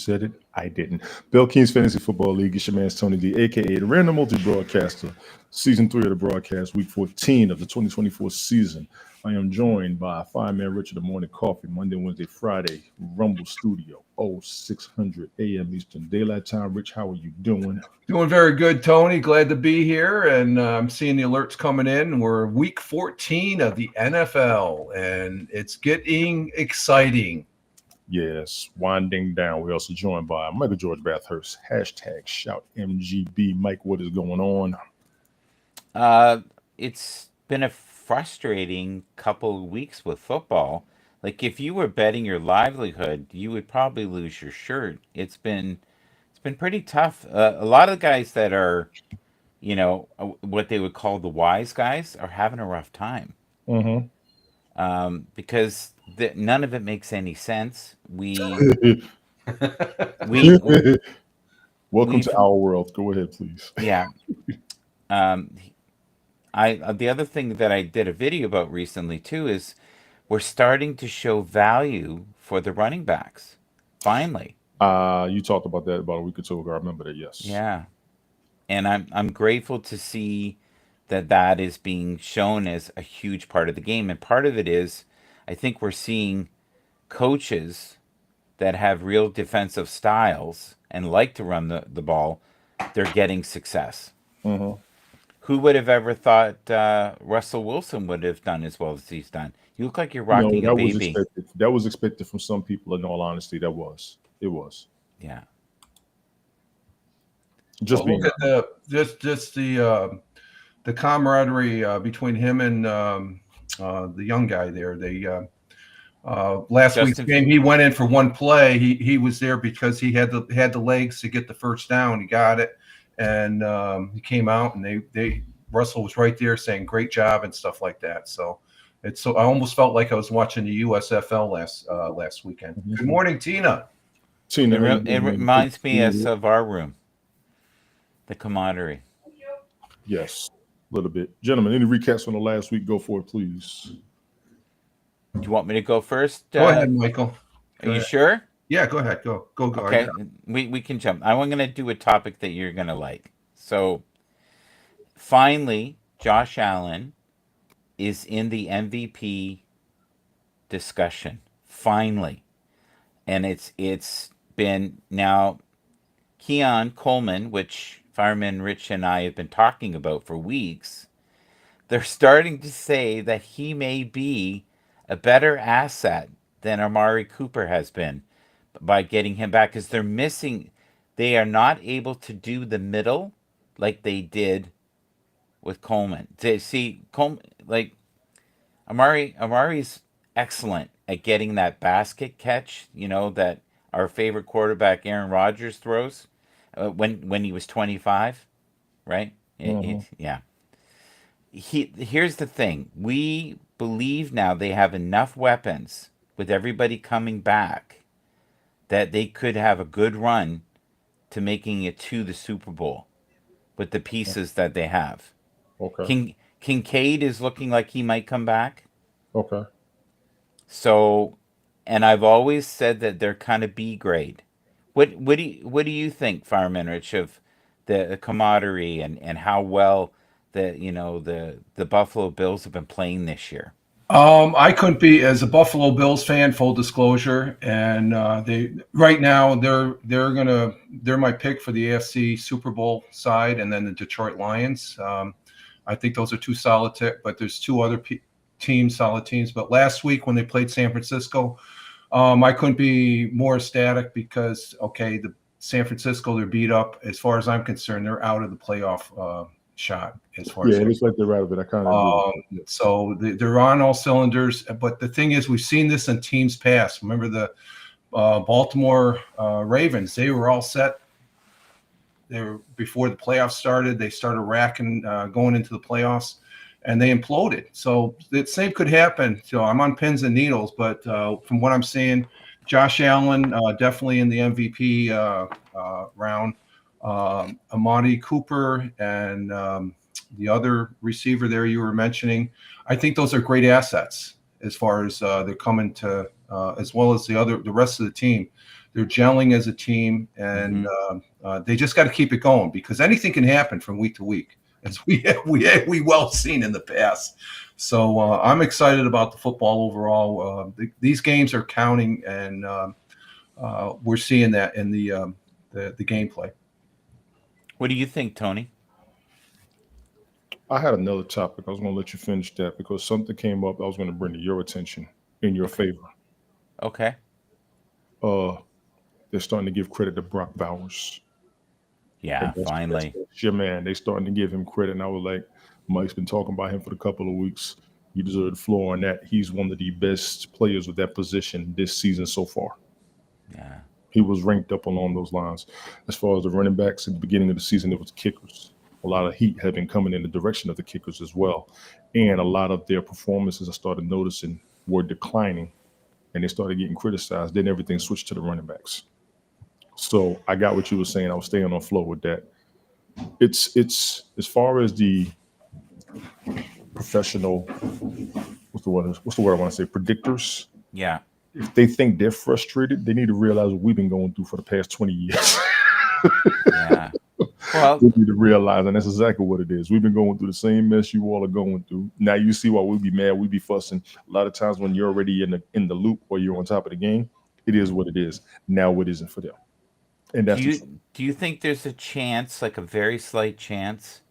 said it. I didn't. Bill King's Fantasy Football League. It's your man Tony D, aka the Random Multi-Broadcaster. Season 3 of the broadcast, Week 14 of the 2024 season. I am joined by Fireman Richard the Morning Coffee, Monday, Wednesday, Friday, Rumble Studio, 0600 a.m. Eastern Daylight Time. Rich, how are you doing? Doing very good, Tony. Glad to be here, and I'm seeing the alerts coming in. We're Week 14 of the NFL, and it's getting exciting. Yes, winding down. We're also joined by Michael George Bathurst. Hashtag shout MGB. Mike, what is going on? It's been a frustrating couple of weeks with football. Like if you were betting your livelihood, you would probably lose your shirt. It's been pretty tough. A lot of the guys that are, what they would call the wise guys are having a rough time. Mm-hmm. Because none of it makes any sense. Welcome to our world. Go ahead, please. Yeah. The other thing that I did a video about recently too is we're starting to show value for the running backs. Finally. You talked about that about a week or two ago. I remember that. Yes. Yeah. And I'm grateful to see that is being shown as a huge part of the game. And part of it is I think we're seeing coaches that have real defensive styles and like to run the ball, they're getting success. Mm-hmm. Who would have ever thought Russell Wilson would have done as well as he's done? You look like you're rocking a baby. That was expected from some people, in all honesty. It was. Yeah. Just look at the camaraderie between him and the young guy there. Last week's game, he went in for one play. He was there because he had the legs to get the first down. He got it, and he came out, and Russell was right there saying great job and stuff like that. So I almost felt like I was watching the USFL last weekend. Mm-hmm. Good morning, Tina. It reminds me of our room, the camaraderie. Yes, a little bit. Gentlemen, any recaps from the last week? Go for it, please. Do you want me to go first? Go ahead, Michael. Are you sure? Yeah, go ahead. Go. Okay, we can jump. I'm going to do a topic that you're going to like. So, finally, Josh Allen is in the MVP discussion. Finally. And it's been now Keon Coleman, which Fireman Rich and I have been talking about for weeks. They're starting to say that he may be a better asset than Amari Cooper has been by getting him back, because they are not able to do the middle like they did with Coleman. Coleman, like Amari's excellent at getting that basket catch, that our favorite quarterback Aaron Rodgers throws when he was 25, right? Mm-hmm. Yeah. Here's the thing. We believe now they have enough weapons with everybody coming back that they could have a good run to making it to the Super Bowl with the pieces that they have. Okay. Kincaid is looking like he might come back. Okay. So, and I've always said that they're kind of B grade. What do you think, Fireman Rich, of the camaraderie and how well the Buffalo Bills have been playing this year? I couldn't be, as a Buffalo Bills fan, full disclosure, and right now they're my pick for the AFC Super Bowl side, and then the Detroit Lions. I think those are two solid but there's two other solid teams. But last week when they played San Francisco, I couldn't be more ecstatic because the San Francisco, they're beat up. As far as I'm concerned, they're out of the playoff shot. As far as it looks like they're out of it. I kind of so they're on all cylinders. But the thing is, we've seen this in teams past. Remember the Baltimore Ravens? They were all set. Before the playoffs started. They started racking going into the playoffs, and they imploded. So the same could happen. So I'm on pins and needles, but from what I'm seeing, Josh Allen definitely in the MVP round. Amari Cooper and the other receiver there you were mentioning, I think those are great assets as far as they're coming to, as well as the rest of the team. They're gelling as a team, and they just got to keep it going because anything can happen from week to week, as we well seen in the past. So I'm excited about the football overall. These games are counting, and we're seeing that in the gameplay. What do you think, Tony? I had another topic. I was going to let you finish that because something came up I was going to bring to your attention in your favor. Okay. They're starting to give credit to Brock Bowers. Yeah, finally. That's your man. They starting to give him credit. And I was like, Mike's been talking about him for a couple of weeks. You deserve the floor on that. He's one of the best players with that position this season so far. Yeah. He was ranked up along those lines. As far as the running backs at the beginning of the season, it was kickers. A lot of heat had been coming in the direction of the kickers as well. And a lot of their performances I started noticing were declining and they started getting criticized. Then everything switched to the running backs. So I got what you were saying. I was staying on flow with that. It's as far as the professional, what's the word I want to say? Predictors. Yeah. If they think they're frustrated, they need to realize what we've been going through for the past 20 years. Yeah. Well, They need to realize, and that's exactly what it is. We've been going through the same mess you all are going through. Now you see why we be mad, we be fussing. A lot of times when you're already in the loop or you're on top of the game, it is what it is. Now it isn't for them. And that's do you think there's a chance, like a very slight chance,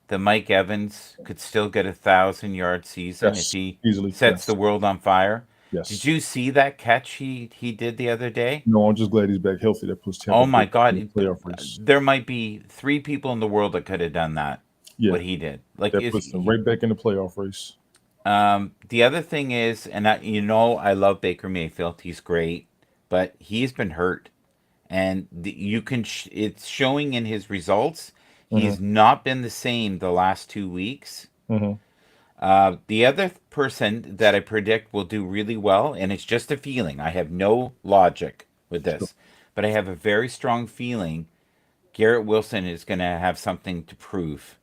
that Mike Evans could still get 1,000-yard season if he easily sets the world on fire? Yes. Did you see that catch he did the other day? No, I'm just glad he's back healthy. That puts Tampa Oh my God! in the playoff race. There might be 3 people in the world that could have done that. Yeah, what he did, like, that puts them right back in the playoff race. The other thing is, and I love Baker Mayfield. He's great, but he's been hurt, and you can. It's showing in his results. He's not been the same the last 2 weeks. The other person that I predict will do really well, and it's just a feeling. I have no logic with this, but I have a very strong feeling Garrett Wilson is going to have something to prove.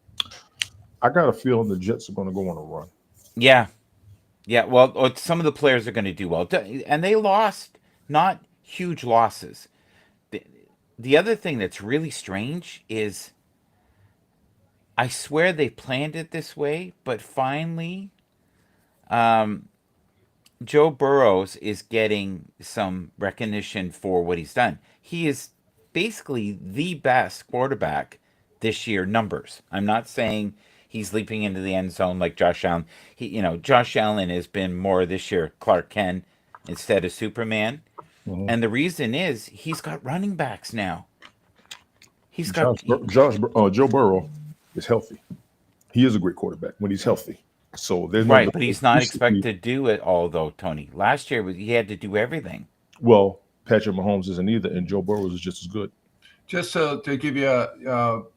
I got a feeling the Jets are going to go on a run. Yeah. Yeah, well, some of the players are going to do well. And they lost, not huge losses. The other thing that's really strange is I swear they planned it this way, but finally Joe Burrows is getting some recognition for what he's done. He is basically the best quarterback this year, numbers. I'm not saying he's leaping into the end zone like Josh Allen. Josh Allen has been more this year Clark Kent instead of Superman. And the reason is he's got running backs now. He's got Joe Burrow is healthy. He is a great quarterback when he's healthy. So there's right, but he's not expected to do it all, though, Tony. Last year he had to do everything. Well, Patrick Mahomes isn't either, and Joe Burrow is just as good. Just to give you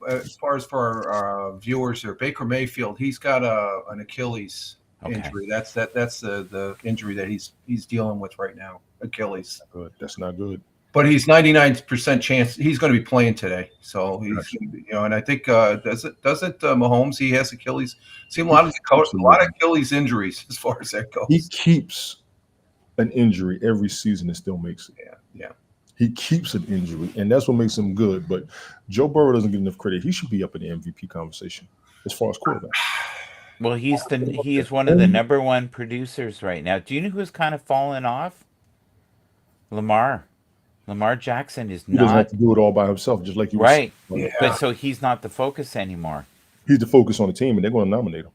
as far as for our viewers here, Baker Mayfield, he's got an Achilles injury. That's the injury that he's dealing with right now. Achilles. Good. That's not good. But he's 99% chance he's going to be playing today. So he's and I think doesn't Mahomes, he has Achilles. Seen a lot of Achilles injuries as far as that goes. He keeps an injury every season and still makes it. Yeah. He keeps an injury, and that's what makes him good. But Joe Burrow doesn't get enough credit. He should be up in the MVP conversation as far as quarterback. Well, he is one of the number one producers right now. Do you know who's kind of fallen off? Lamar Jackson is not. He doesn't have to do it all by himself, just like you right. Yeah. But so he's not the focus anymore. He's the focus on the team, and they're going to nominate him.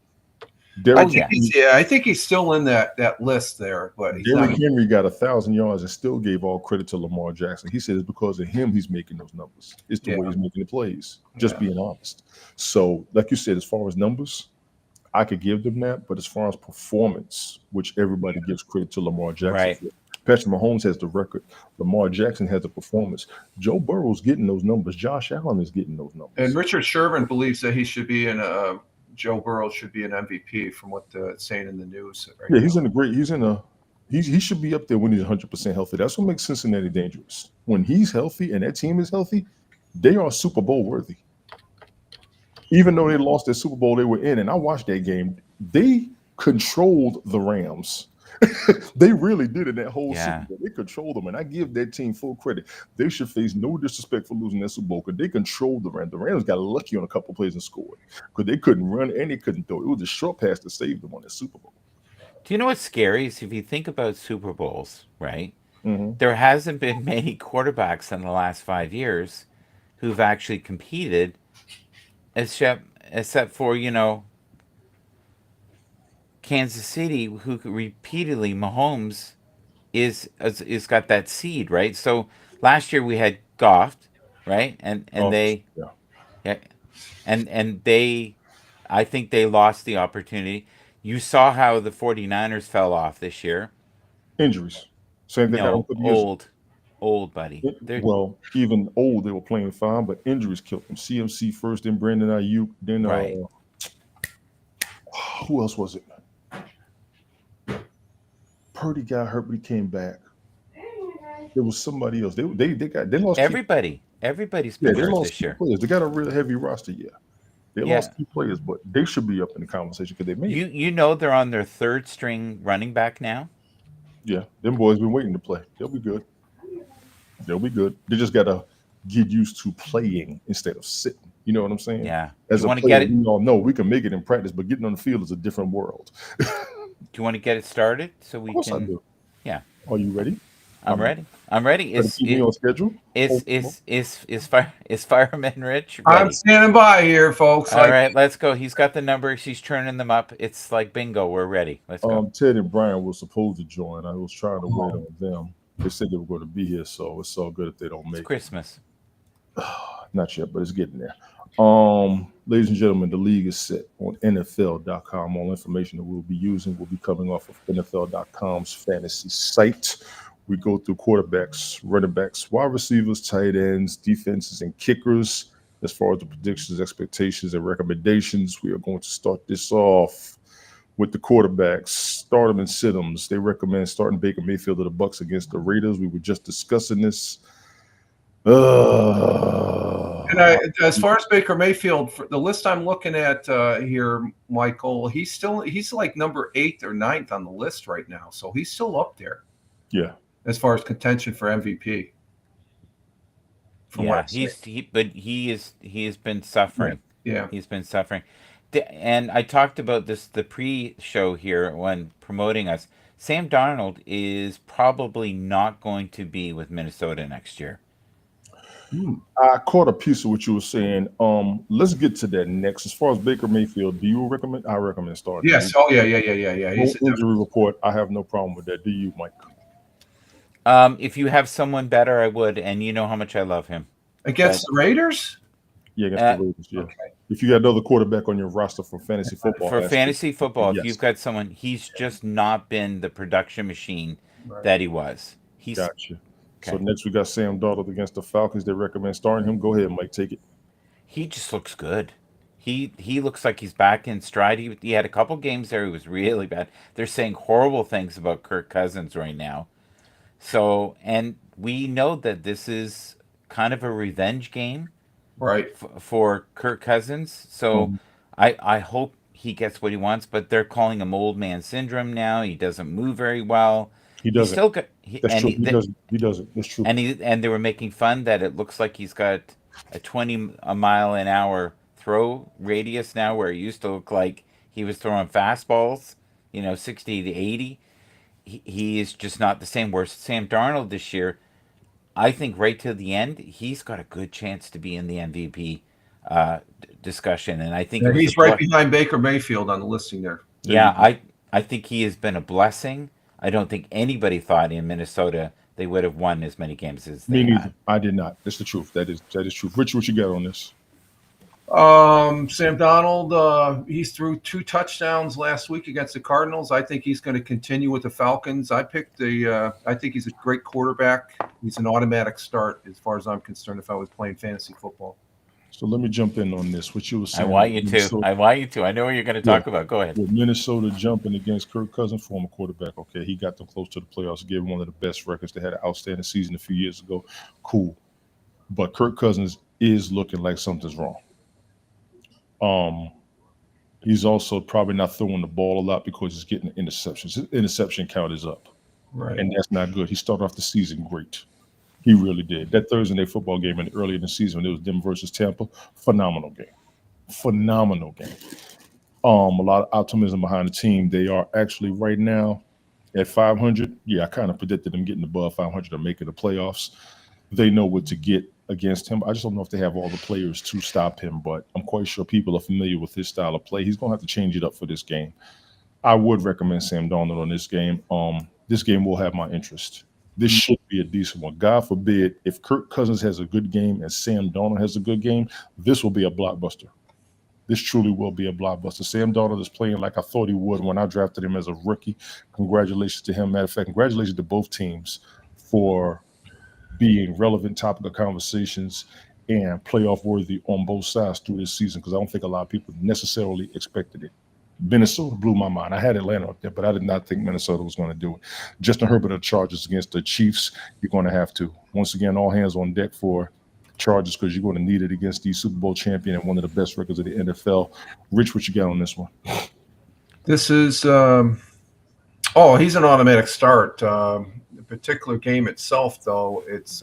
I think he's still in that list there. But Derrick Henry got 1,000 yards and still gave all credit to Lamar Jackson. He said it's because of him he's making those numbers. It's the way he's making the plays. Just being honest. So, like you said, as far as numbers, I could give them that. But as far as performance, which everybody gives credit to Lamar Jackson. Right. Patrick Mahomes has the record. Lamar Jackson has the performance. Joe Burrow's getting those numbers. Josh Allen is getting those numbers. And Richard Sherman believes that he should be in Joe Burrow should be an MVP from what it's saying in the news. He should be up there when he's 100% healthy. That's what makes Cincinnati dangerous. When he's healthy and that team is healthy, they are Super Bowl worthy. Even though they lost their Super Bowl they were in, and I watched that game, they controlled the Rams. They really did in that whole Super Yeah. Bowl. They controlled them, and I give that team full credit. They should face no disrespect for losing that Super Bowl because they controlled the Rams. The Rams got lucky on a couple plays and scored because they couldn't run and they couldn't throw. It was a short pass to save them on that Super Bowl. Do you know what's scary is if you think about Super Bowls, right? Hmm. There hasn't been many quarterbacks in the last 5 years who've actually competed, except for Kansas City, who repeatedly Mahomes is got that seed, right? So last year we had Goff, right? And Oh, they yeah. yeah, and they I think they lost the opportunity. You saw how the 49ers fell off this year. Injuries. Same thing happened No, a couple years ago. old buddy. They're Well, even old, they were playing fine, but injuries killed them. CMC first, then Brandon Ayuk, then right. who else was it? Purdy got hurt, but he came back. There was somebody else. They lost key. Everybody's Yeah, been they hurt lost this key year. players. They got a real heavy roster. Yeah, they Yeah. lost key players, but they should be up in the conversation because they made it. You know they're on their third string running back now. Yeah, them boys been waiting to play. They'll be good. They'll be good. They just gotta get used to playing instead of sitting. You know what I'm saying? Yeah. Do As you a want to player, get it? we all know we can make it in practice, but getting on the field is a different world. Of Do you want to get it started so we course I can? do. Yeah, Are you ready? I'm I'm ready. I'm ready. ready to keep me on schedule. Is Fireman Rich I'm ready? standing by here, folks. All Like, right, let's go. He's got the numbers. He's turning them up. It's like bingo. We're ready. Let's go. Ted and Brian were supposed to join. I was trying to wait oh, on them. They said they were going to be here, so it's all good if they don't It's make it. Christmas. Not yet, but it's getting there. Ladies and gentlemen, the league is set on NFL.com. All information that we'll be using will be coming off of NFL.com's fantasy site. We go through quarterbacks, running backs, wide receivers, tight ends, defenses, and kickers. As far as the predictions, expectations, and recommendations, we are going to start this off with the quarterbacks. Start them and sit them. They recommend starting Baker Mayfield of the Bucks against the Raiders. We were just discussing this. and as far as Baker Mayfield, for the list I'm looking at here, Michael, he's like number 8th or 9th on the list right now, so he's still up there Yeah. as far as contention for MVP. From what Yeah, I see. but he has been suffering. Yeah. He's been suffering. And I talked about this the pre-show here when promoting us. Sam Darnold is probably not going to be with Minnesota next year. I caught a piece of what you were saying. Let's get to that next. As far as Baker Mayfield, do you recommend? I recommend starting. Yes. Oh, yeah. No He's injury report. I have no problem with that. Do you, Mike? If you have someone better, I would, and you know how much I love him. against the Raiders. Yeah, against Uh, the Raiders. Yeah. Okay. If you got another quarterback on your roster for fantasy football, For fantasy football, if yes. you've got someone, he's just not been the production machine Right. that he was. He's Gotcha. So okay. next we got Sam Darnold against the Falcons. They recommend starting him. Go ahead, Mike. Take it. He just looks good. He looks like he's back in stride. He had a couple games there. He was really bad. They're saying horrible things about Kirk Cousins right now. So, and we know that this is kind of a revenge game Right. for Kirk Cousins. So, Mhm. I hope he gets what he wants. But they're calling him old man syndrome now. He doesn't move very well. He He's doesn't. still got. That's true. He doesn't. He doesn't. That's true. And they were making fun that it looks like he's got a 20 a mile an hour throw radius now, where it used to look like he was throwing fastballs, 60 to 80. He is just not the same. Whereas Sam Darnold this year, I think right to the end, he's got a good chance to be in the MVP discussion. And I think Yeah, it was he's right behind Baker Mayfield on the listing there. yeah, I think he has been a blessing. I don't think anybody thought in Minnesota they would have won as many games as they Me neither. had. I did not. That's the truth. That is truth. Rich, what you got on this? Sam Donald, he threw 2 touchdowns last week against the Cardinals. I think he's going to continue with the Falcons. I think he's a great quarterback. He's an automatic start as far as I'm concerned if I was playing fantasy football. So let me jump in on this. What you were I saying. want you to. I want you to. I know what you're going to talk about. Go ahead. With Minnesota jumping against Kirk Cousins, former quarterback. Okay, he got them close to the playoffs. Gave him one of the best records. They had an outstanding season a few years ago. Cool, but Kirk Cousins is looking like something's wrong. He's also probably not throwing the ball a lot because he's getting interceptions. His interception count is up, Right. and that's not good. He started off the season great. He really did. That Thursday night football game early in the season when it was them versus Tampa, phenomenal game. Phenomenal game. A lot of optimism behind the team. They are actually right now at 500. Yeah, I kind of predicted them getting above 500 or making the playoffs. They know what to get against him. I just don't know if they have all the players to stop him, but I'm quite sure people are familiar with his style of play. He's going to have to change it up for this game. I would recommend Sam Darnold on this game. This game will have my interest. This Mm. should be a decent one. God forbid if Kirk Cousins has a good game and Sam Darnold has a good game, this will be a blockbuster. This truly will be a blockbuster. Sam Darnold is playing like I thought he would when I drafted him as a rookie. Congratulations to him. Matter of fact, congratulations to both teams for being relevant topic of conversations and playoff worthy on both sides through this season because I don't think a lot of people necessarily expected it. Minnesota blew my mind. I had Atlanta up there, but I did not think Minnesota was going to do it. Justin Herbert of the Chargers against the Chiefs, you're going to have to. Once again, all hands on deck for Chargers because you're going to need it against the Super Bowl champion and one of the best records of the NFL. Rich, what you got on this one? This is he's an automatic start. The particular game itself, though, it's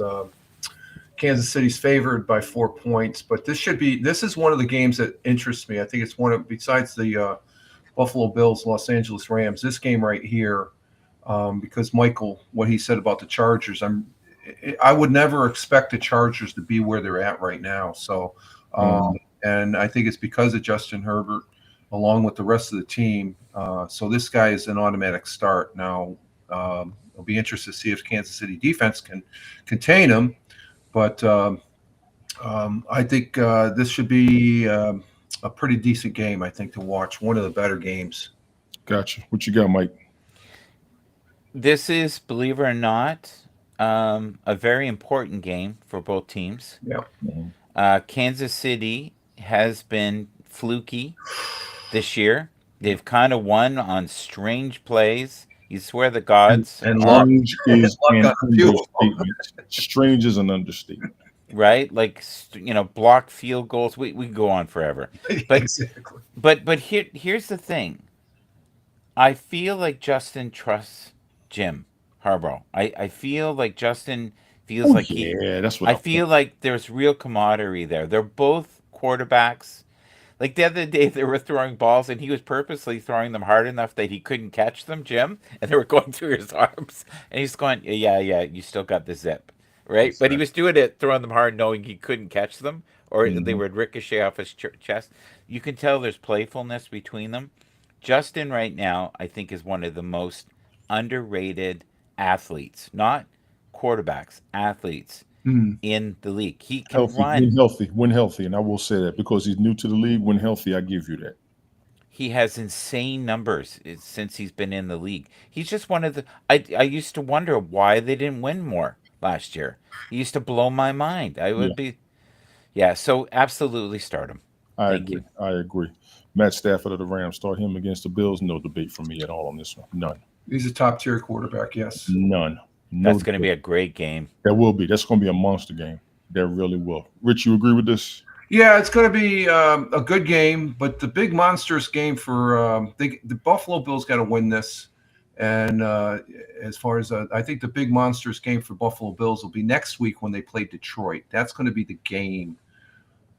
Kansas City's favored by 4 points, but this is one of the games that interests me. I think it's one of, besides the Buffalo Bills, Los Angeles Rams, this game right here, because Michael, what he said about the Chargers, I would never expect the Chargers to be where they're at right now. So, and I think it's because of Justin Herbert, along with the rest of the team. So this guy is an automatic start. Now, I'll be interested to see if Kansas City defense can contain him. But I think this should be a pretty decent game, I think, to watch. One of the better games. Gotcha. What you got, Mike? This is, believe it or not, a very important game for both teams. Yeah. Kansas City has been fluky this year. They've kind of won on strange plays. You swear the gods And are Strange is an luck on a few of them. understatement. Strange is an understatement. right. Like blocked field goals. We can go on forever. But Exactly. but here's the thing. I feel like Justin trusts Jim Harbaugh. I feel like Justin feels Oh, like he. yeah, that's what I feel like there's real camaraderie there. They're both quarterbacks. Like the other day, they were throwing balls, and he was purposely throwing them hard enough that he couldn't catch them, Jim, and they were going through his arms. And he's going, yeah, you still got the zip, right? But he was doing it, throwing them hard, knowing he couldn't catch them, or they would ricochet off his chest. You can tell there's playfulness between them. Justin, right now, I think, is one of the most underrated athletes, not quarterbacks, athletes Mm. in the league. He can healthy, run. when healthy, and I will say that because he's new to the league. When healthy, I give you that. He has insane numbers since he's been in the league. He's just one of the. I used to wonder why they didn't win more last year. He used to blow my mind. I Yeah, would be. Yeah, so absolutely start him. I Thank agree. you. I agree. Matt Stafford of the Rams, start him against the Bills. No debate for me at all on this one. None. He's a top tier quarterback. Yes. None. No That's going to be debate. a great game. That will be. That's going to be a monster game. That really will. Rich, you agree with this? Yeah, it's going to be a good game, but the big monstrous game for the Buffalo Bills got to win this. And as far as I think the big monstrous game for Buffalo Bills will be next week when they play Detroit. That's going to be the game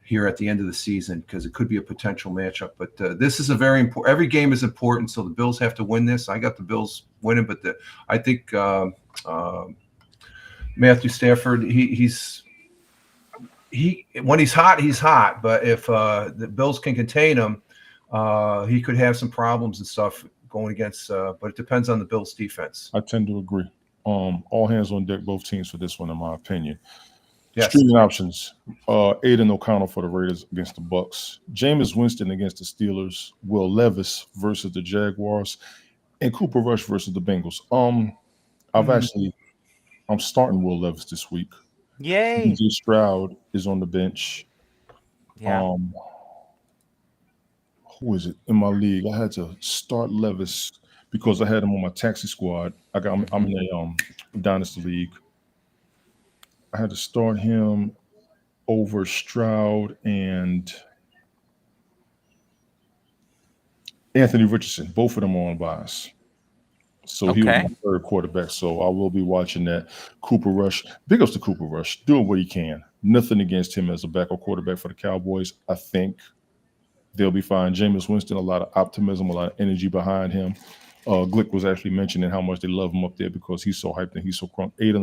here at the end of the season because it could be a potential matchup. But this is a very important. Every game is important, so the Bills have to win this. I got the Bills winning, but I think Matthew Stafford, he's when he's hot. But if the Bills can contain him, he could have some problems and stuff going against. But it depends on the Bills' defense. I tend to agree. All hands on deck, both teams for this one, in my opinion. Yes. Streaming options: Aiden O'Connell for the Raiders against the Bucks, Jameis Winston against the Steelers, Will Levis versus the Jaguars, and Cooper Rush versus the Bengals. I'm starting Will Levis this week. Yay! DJ Stroud is on the bench. Yeah. Who is it in my league? I had to start Levis because I had him on my taxi squad. I'm in a dynasty league. I had to start him over Stroud and Anthony Richardson, both of them are on buys. So he was Okay. my third quarterback. So I will be watching that. Cooper Rush, big ups to Cooper Rush, doing what he can. Nothing against him as a backup quarterback for the Cowboys. I think they'll be fine. Jameis Winston, a lot of optimism, a lot of energy behind him. Glick was actually mentioning how much they love him up there because he's so hyped and he's so crunk. Aiden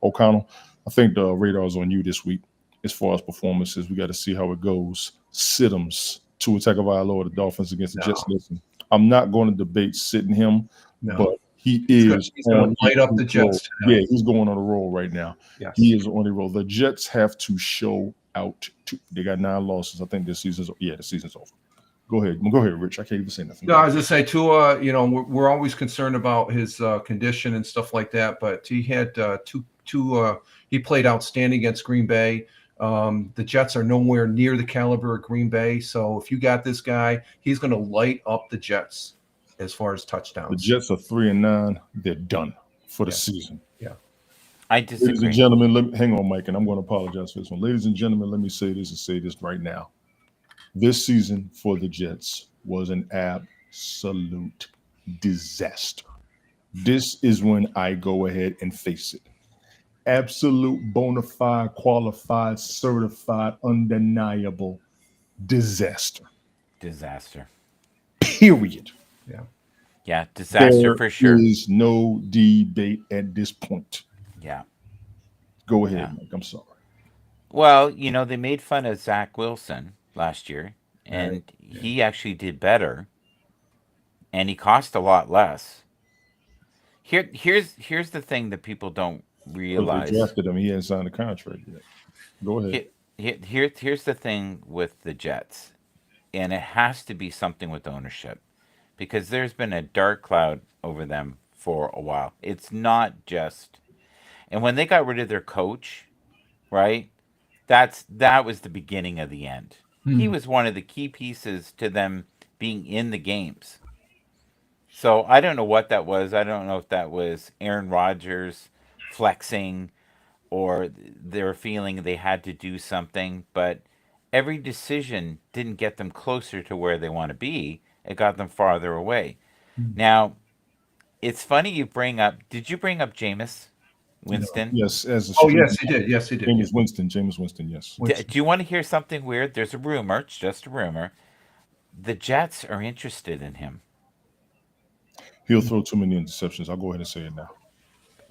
O'Connell, I think the radar's on you this week as far as performances. We got to see how it goes. Siddums, Tua Tagovailoa, the Dolphins against the No, Jets. Listen, I'm not going to debate sitting him, no. but he is He's going to light up the roll. Jets tonight. Yeah, he's going on a roll right now. Yes. He is on a roll. The Jets have to show out. They got 9 losses. I think the season's over. Go ahead, Rich. I can't even say nothing. No, I was just say Tua. We're always concerned about his condition and stuff like that, but he had he played outstanding against Green Bay. The Jets are nowhere near the caliber of Green Bay, so if you got this guy, he's going to light up the Jets as far as touchdowns. The Jets are 3-9. They're done for the season. Yeah, I disagree. Ladies and gentlemen, hang on, Mike, and I'm going to apologize for this one. Ladies and gentlemen, let me say this and say this right now. This season for the Jets was an absolute disaster. This is when I go ahead and face it. Absolute, bona fide, qualified, certified, undeniable disaster. Disaster. Period. Yeah, disaster There for sure. There is no debate at this point. Yeah. Go ahead, Yeah. Mike. I'm sorry. Well, they made fun of Zach Wilson last year, and Right. he actually did better, and he cost a lot less. Here's the thing that people don't Because realize. they drafted him. He hasn't signed a contract yet. Go ahead. Here's the thing with the Jets, and it has to be something with ownership, because there's been a dark cloud over them for a while. It's not just, and when they got rid of their coach, right? That was the beginning of the end. He was one of the key pieces to them being in the games. So I don't know what that was. I don't know if that was Aaron Rodgers flexing or they were feeling they had to do something, but every decision didn't get them closer to where they want to be. It got them farther away. Now, it's funny you bring up, did you bring up Jameis Winston? Yes, as a Oh, yes, he did. Yes, he did. Jameis Winston, yes. Do you want to hear something weird? There's a rumor, it's just a rumor. The Jets are interested in him, He'll throw too many interceptions. I'll go ahead and say it now.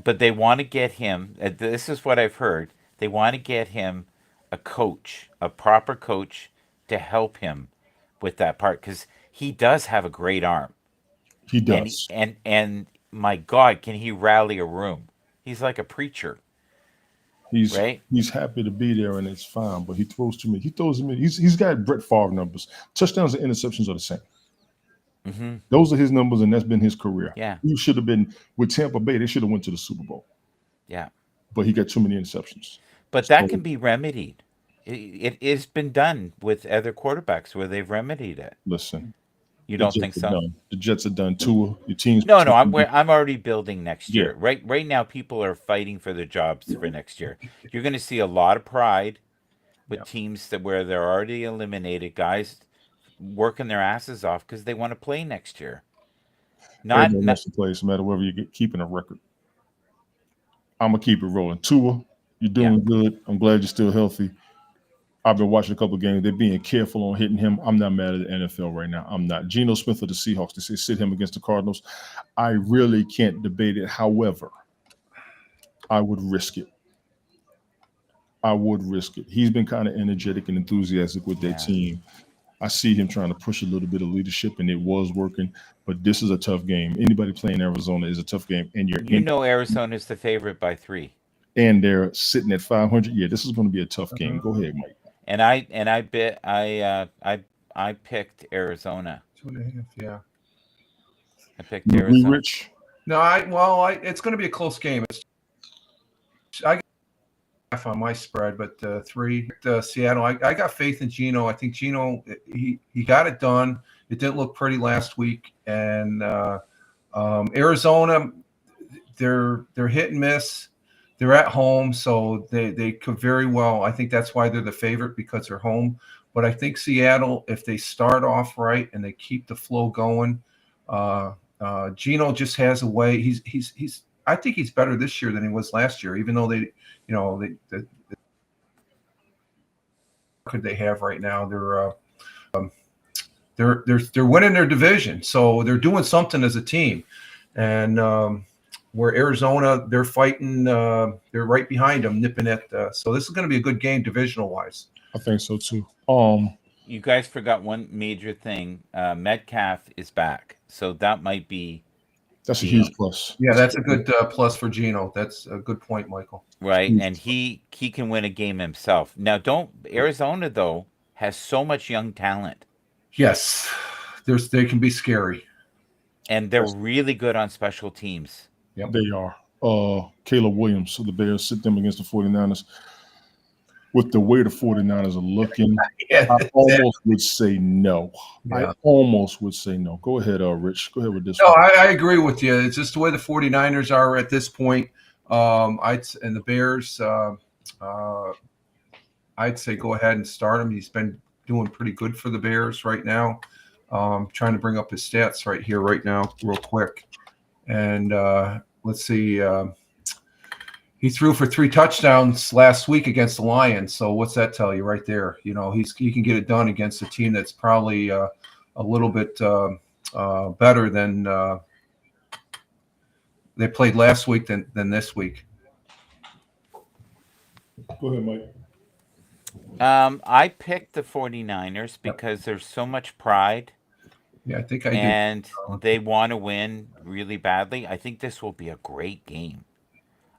but they want to get him. This is what I've heard. They want to get him a coach, a proper coach to help him with that part, because he does have a great arm. He And does. and my God, can he rally a room? He's like a preacher, He's right? he's happy to be there and it's fine, but he throws too many. He throws them in. He's got Brett Favre numbers. Touchdowns and interceptions are the same. Hmm. Those are his numbers, and that's been his career. Yeah, He should have been with Tampa Bay. They should have went to the Super Bowl, yeah. but he got too many interceptions. But So that can be remedied. It's been done with other quarterbacks where they've remedied it. listen, You the don't think Jets are so? done. The Jets are done. Tua, your team's No, no. I'm already building next Yeah. year. Right now, people are fighting for their jobs for next year. You're going to see a lot of pride with teams where they're already eliminated, guys working their asses off because they want to play next year. everybody Not wants to play, no matter whether you're keeping a record. I'm gonna keep it rolling. Tua, you're doing good. I'm glad you're still healthy. I've been watching a couple of games. They're being careful on hitting him. I'm not mad at the NFL right now. I'm not. Geno Smith of the Seahawks, they say sit him against the Cardinals. I really can't debate it. However, I would risk it. He's been kind of energetic and enthusiastic with that team. I see him trying to push a little bit of leadership, and it was working. But this is a tough game. Anybody playing Arizona is a tough game, and Arizona's the favorite by 3. and they're sitting at 500. Yeah, this is going to be a tough game. Go ahead, Mike. And I picked Arizona. 2.5. Yeah. I picked You agree, Arizona. Rich? No, it's going to be a close game. I got half on my spread, but 3 Seattle. I got faith in Geno. I think Geno he got it done. It didn't look pretty last week, and Arizona, they're hit and miss. they're at home, so they could very well. I think that's why they're the favorite, because they're home. But I think Seattle, if they start off right and they keep the flow going, Gino just has a way. He's. I think he's better this year than he was last year, even though they could they have right now. They're winning their division, so they're doing something as a team. And where Arizona, they're fighting, they're right behind them, nipping at. So this is going to be a good game divisional wise. I think so too. You guys forgot one major thing. Metcalf is back, so that might be. That's a huge plus. Yeah, that's a good plus for Gino. That's a good point, Michael. Right, and he can win a game himself. Now, Arizona though has so much young talent. Yes, they can be scary, and they're really good on special teams. Yep. They are. Caleb Williams, so the Bears sit them against the 49ers. With the way the 49ers are looking, I almost would say no. Yeah. I almost would say no. Go ahead, Rich. Go ahead with this one. I agree with you. It's just the way the 49ers are at this point. And the Bears, I'd say go ahead and start him. He's been doing pretty good for the Bears right now. Trying to bring up his stats right here, right now, real quick. And let's see. He threw for 3 touchdowns last week against the Lions. So what's that tell you right there? You know, he can get it done against a team that's probably a little bit better than they played last week than this week. Go ahead, Mike. I picked the 49ers because there's so much pride. Yeah, I think I do. And they want to win really badly. I think this will be a great game.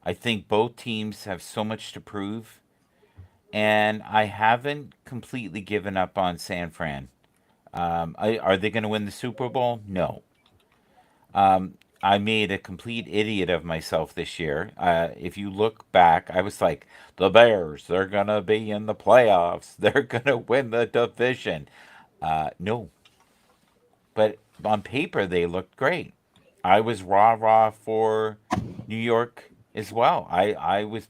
I think both teams have so much to prove. And I haven't completely given up on San Fran. Are they going to win the Super Bowl? No. I made a complete idiot of myself this year. If you look back, I was like, the Bears, they're going to be in the playoffs. They're going to win the division. No. But on paper, they looked great. I was rah-rah for New York as well. I was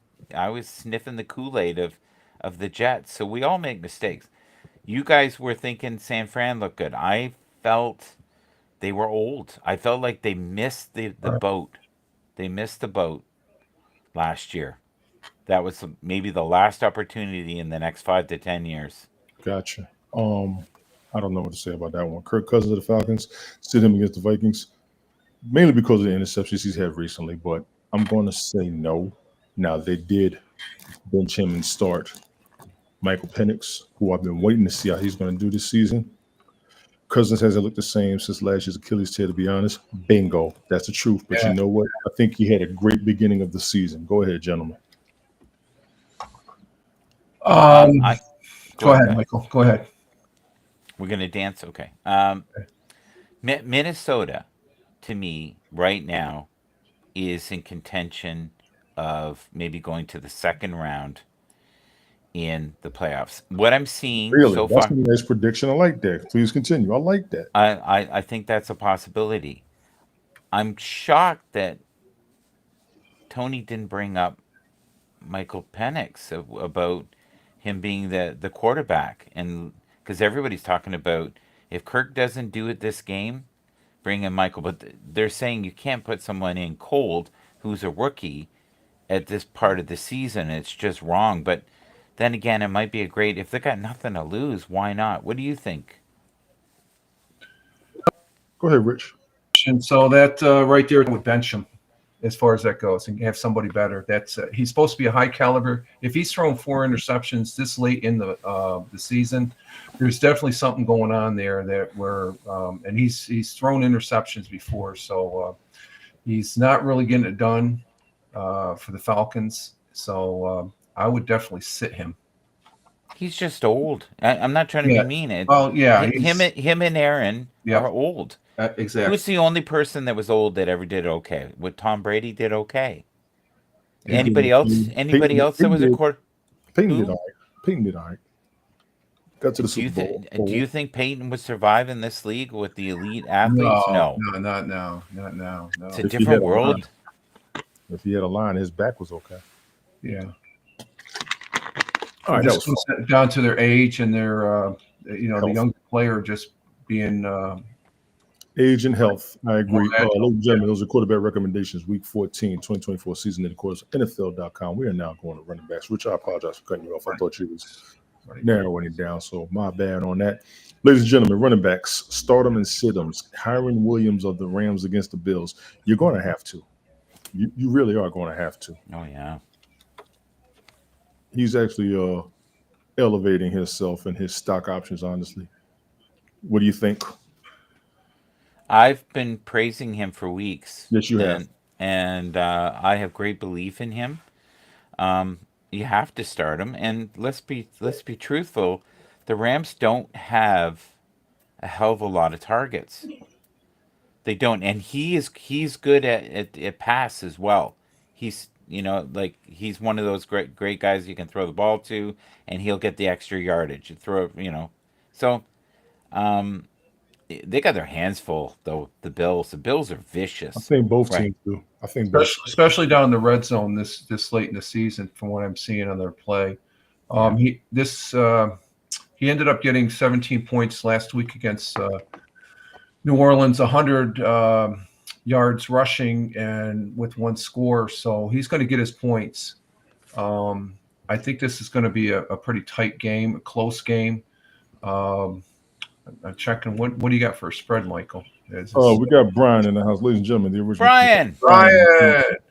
sniffing the Kool-Aid of the Jets. So we all make mistakes. You guys were thinking San Fran looked good. I felt they were old. I felt like they missed the boat. They missed the boat last year. That was maybe the last opportunity in the next 5 to 10 years. Gotcha. I don't know what to say about that one. Kirk Cousins of the Falcons sit him against the Vikings, mainly because of the interceptions he's had recently, but I'm going to say no. Now, they did bench him and start Michael Penix, who I've been waiting to see how he's going to do this season. Cousins hasn't looked the same since last year's Achilles tear, to be honest. Bingo. That's the truth. But You know what? I think he had a great beginning of the season. Go ahead, gentlemen. Go ahead, Michael. Go ahead. We're going to dance? Okay. Minnesota, to me, right now, is in contention of maybe going to the second round in the playoffs. What I'm seeing so far... That's a nice prediction. I like that. Please continue. I like that. I think that's a possibility. I'm shocked that Tony didn't bring up Michael Penix about him being the quarterback, and because everybody's talking about if Kirk doesn't do it this game, bring in Michael. But they're saying you can't put someone in cold who's a rookie at this part of the season. It's just wrong. But then again, it might be if they got nothing to lose, why not? What do you think? Go ahead, Rich. And so that right there would bench him as far as that goes and have somebody better. That's he's supposed to be a high caliber. If he's thrown 4 interceptions this late in the season, there's definitely something going on there that where and he's thrown interceptions before, so he's not really getting it done for the Falcons. So I would definitely sit him. He's just old. I'm not trying to be mean. Well, yeah, him and Aaron are old. Exactly. Who's the only person that was old that ever did okay? What Tom Brady did okay? Anybody else? Anybody else that was a quarter? Peyton did all right. Peyton did all right. Got to the Super Bowl. Do you think Peyton would survive in this league with the elite athletes? No, not now. No. It's a different world. If he had a line, his back was okay. Yeah. All right, It that just was comes down to their age and their, the Health. young player just being age and health. I agree. More agile. Ladies and gentlemen, those are quarterback recommendations, Week 14, 2024 season, and of course, NFL.com. We are now going to running backs, which I apologize for cutting you off. I thought you was narrowing it down, so my bad on that. Ladies and gentlemen, running backs, start them and sit them. Kyron Williams of the Rams against the Bills. You're going to have to. You really are going to have to. Oh yeah. He's actually elevating himself and his stock options, honestly. What do you think? I've been praising him for weeks. Yes, you have. And I have great belief in him. You have to start him, and let's be truthful. The Rams don't have a hell of a lot of targets. They don't, and he's good at pass as well. He's like he's one of those great guys you can throw the ball to, and he'll get the extra yardage. You throw so um, they got their hands full though. The Bills are vicious. I think both Right. teams do. I think both. especially down in the red zone this late in the season, from what I'm seeing on their play. He ended up getting 17 points last week against New Orleans, 100 yards rushing and with one score. So he's going to get his points. I think this is going to be a pretty tight game, a close game. I'm checking. What do you got for a spread, Michael? We got Brian in the house, ladies and gentlemen. The original Brian.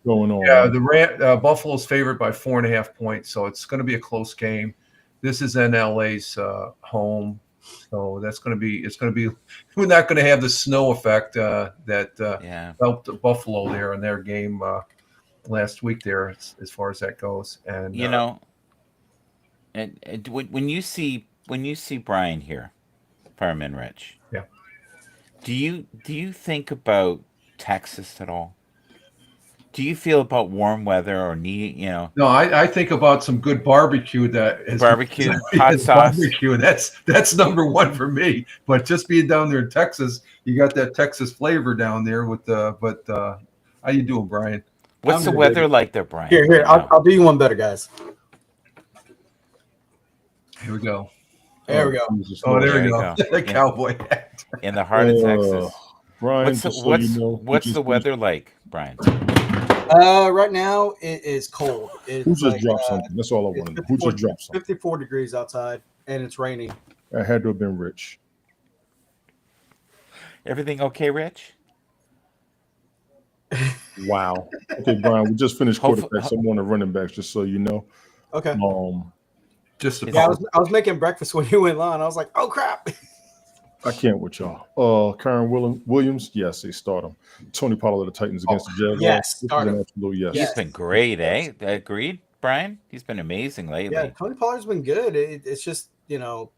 going on. Yeah, Buffalo's favored by 4.5 points, so it's going to be a close game. This is in LA's home, so it's going to be. We're not going to have the snow effect that helped Buffalo there in their game last week there, as far as that goes. And and when you see Brian here, Fireman Rich. Yeah. Do you think about Texas at all? Do you feel about warm weather or No, I think about some good barbecue that is barbecue, hot sauce. Barbecue, and that's number one for me. But just being down there in Texas, you got that Texas flavor down there with how you doing, Brian? What's the weather like there, Brian? Here, I'll do you one better, guys. Here we go. There we go. Oh, there we go. The cowboy hat. In the heart of Texas. Brian, what's the weather like, Brian? Right now it is cold. Who just dropped something? That's all I want to know. Who just dropped something? 54 degrees outside, and it's raining. That had to have been Rich. Everything okay, Rich? Wow. Okay, Brian, we just finished quarterbacks. I'm on the running backs, just so you know. Okay. I was making breakfast when you went on. I was like, oh crap. I can't with y'all. Kyron Williams, yes, they start him. Tony Pollard of the Titans against the Jaguars. Yes, start him. Absolute yes. He's been great, eh? Agreed, Brian? He's been amazing lately. Yeah, Tony Pollard's been good. It's just,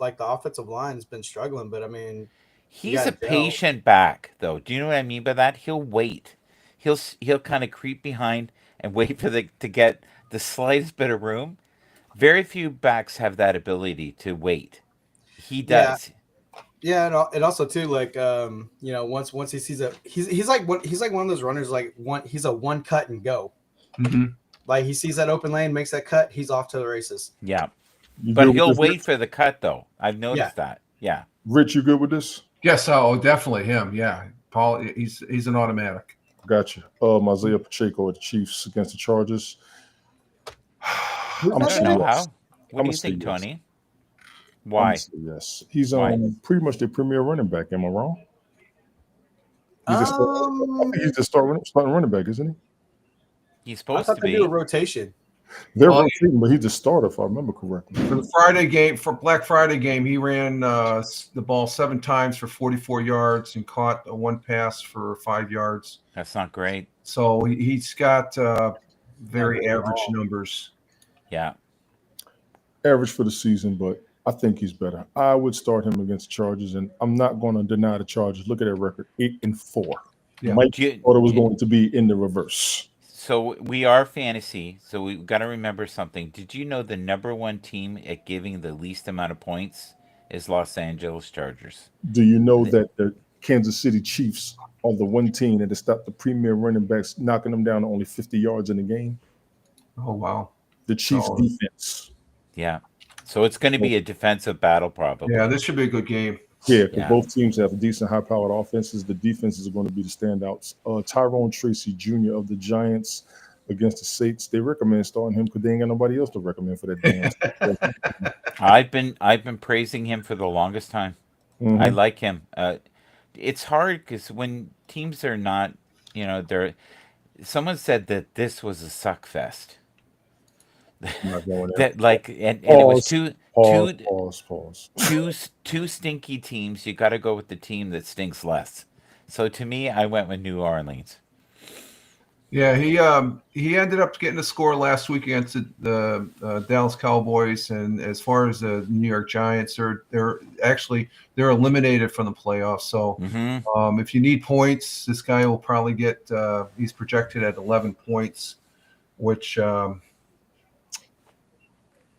like the offensive line has been struggling, but I mean, he's a patient back, though. Do you know what I mean by that? He'll wait. He'll kind of creep behind and wait for to get the slightest bit of room. Very few backs have that ability to wait. He does. Yeah, and also too, like once he sees he's like one of those runners, like he's a one cut and go. Mm-hmm. Like he sees that open lane, makes that cut, he's off to the races. Yeah, but he'll wait for the cut though. I've noticed that. Yeah, Rich, you good with this? Yes, definitely him. Yeah, Paul, he's an automatic. Gotcha. Isaiah Pacheco at the Chiefs against the Chargers. I don't know how. What do you think, Tony? Why? Yes, he's pretty much the premier running back. Am I wrong? He's the starting running back, isn't he? He's supposed to be. They do a rotation. They're rotating, but he's the starter, if I remember correctly. For the Black Friday game, he ran the ball 7 times for 44 yards and caught one pass for 5 yards. That's not great. So he's got very average numbers. Yeah, average for the season, but I think he's better. I would start him against the Chargers, and I'm not going to deny the Chargers. Look at their record, 8-4. Yeah. Mike thought it was going to be in the reverse. So we are fantasy, so we've got to remember something. Did you know the number one team at giving the least amount of points is Los Angeles Chargers? Do you know that the Kansas City Chiefs are the one team that has stopped the premier running backs, knocking them down to only 50 yards in the game? Oh, wow. the Chiefs Oh. defense. Yeah. So it's going to be a defensive battle, probably. Yeah, this should be a good game. Yeah, because Yeah. both teams have decent, high-powered offenses. The defenses are going to be the standouts. Tyrone Tracy Jr. of the Giants against the Saints. They recommend starting him because they ain't got nobody else to recommend for that damn. I've been praising him for the longest time. Mhm. I like him. It's hard because when teams are not, they're. Someone said that this was a suck fest. I'm not going there. That and it was Pause. two stinky teams. You got to go with the team that stinks less. So to me, I went with New Orleans. Yeah, he ended up getting a score last week against the Dallas Cowboys, and as far as the New York Giants, they're eliminated from the playoffs. So Mm-hmm. if you need points, this guy will probably get. He's projected at 11 points, which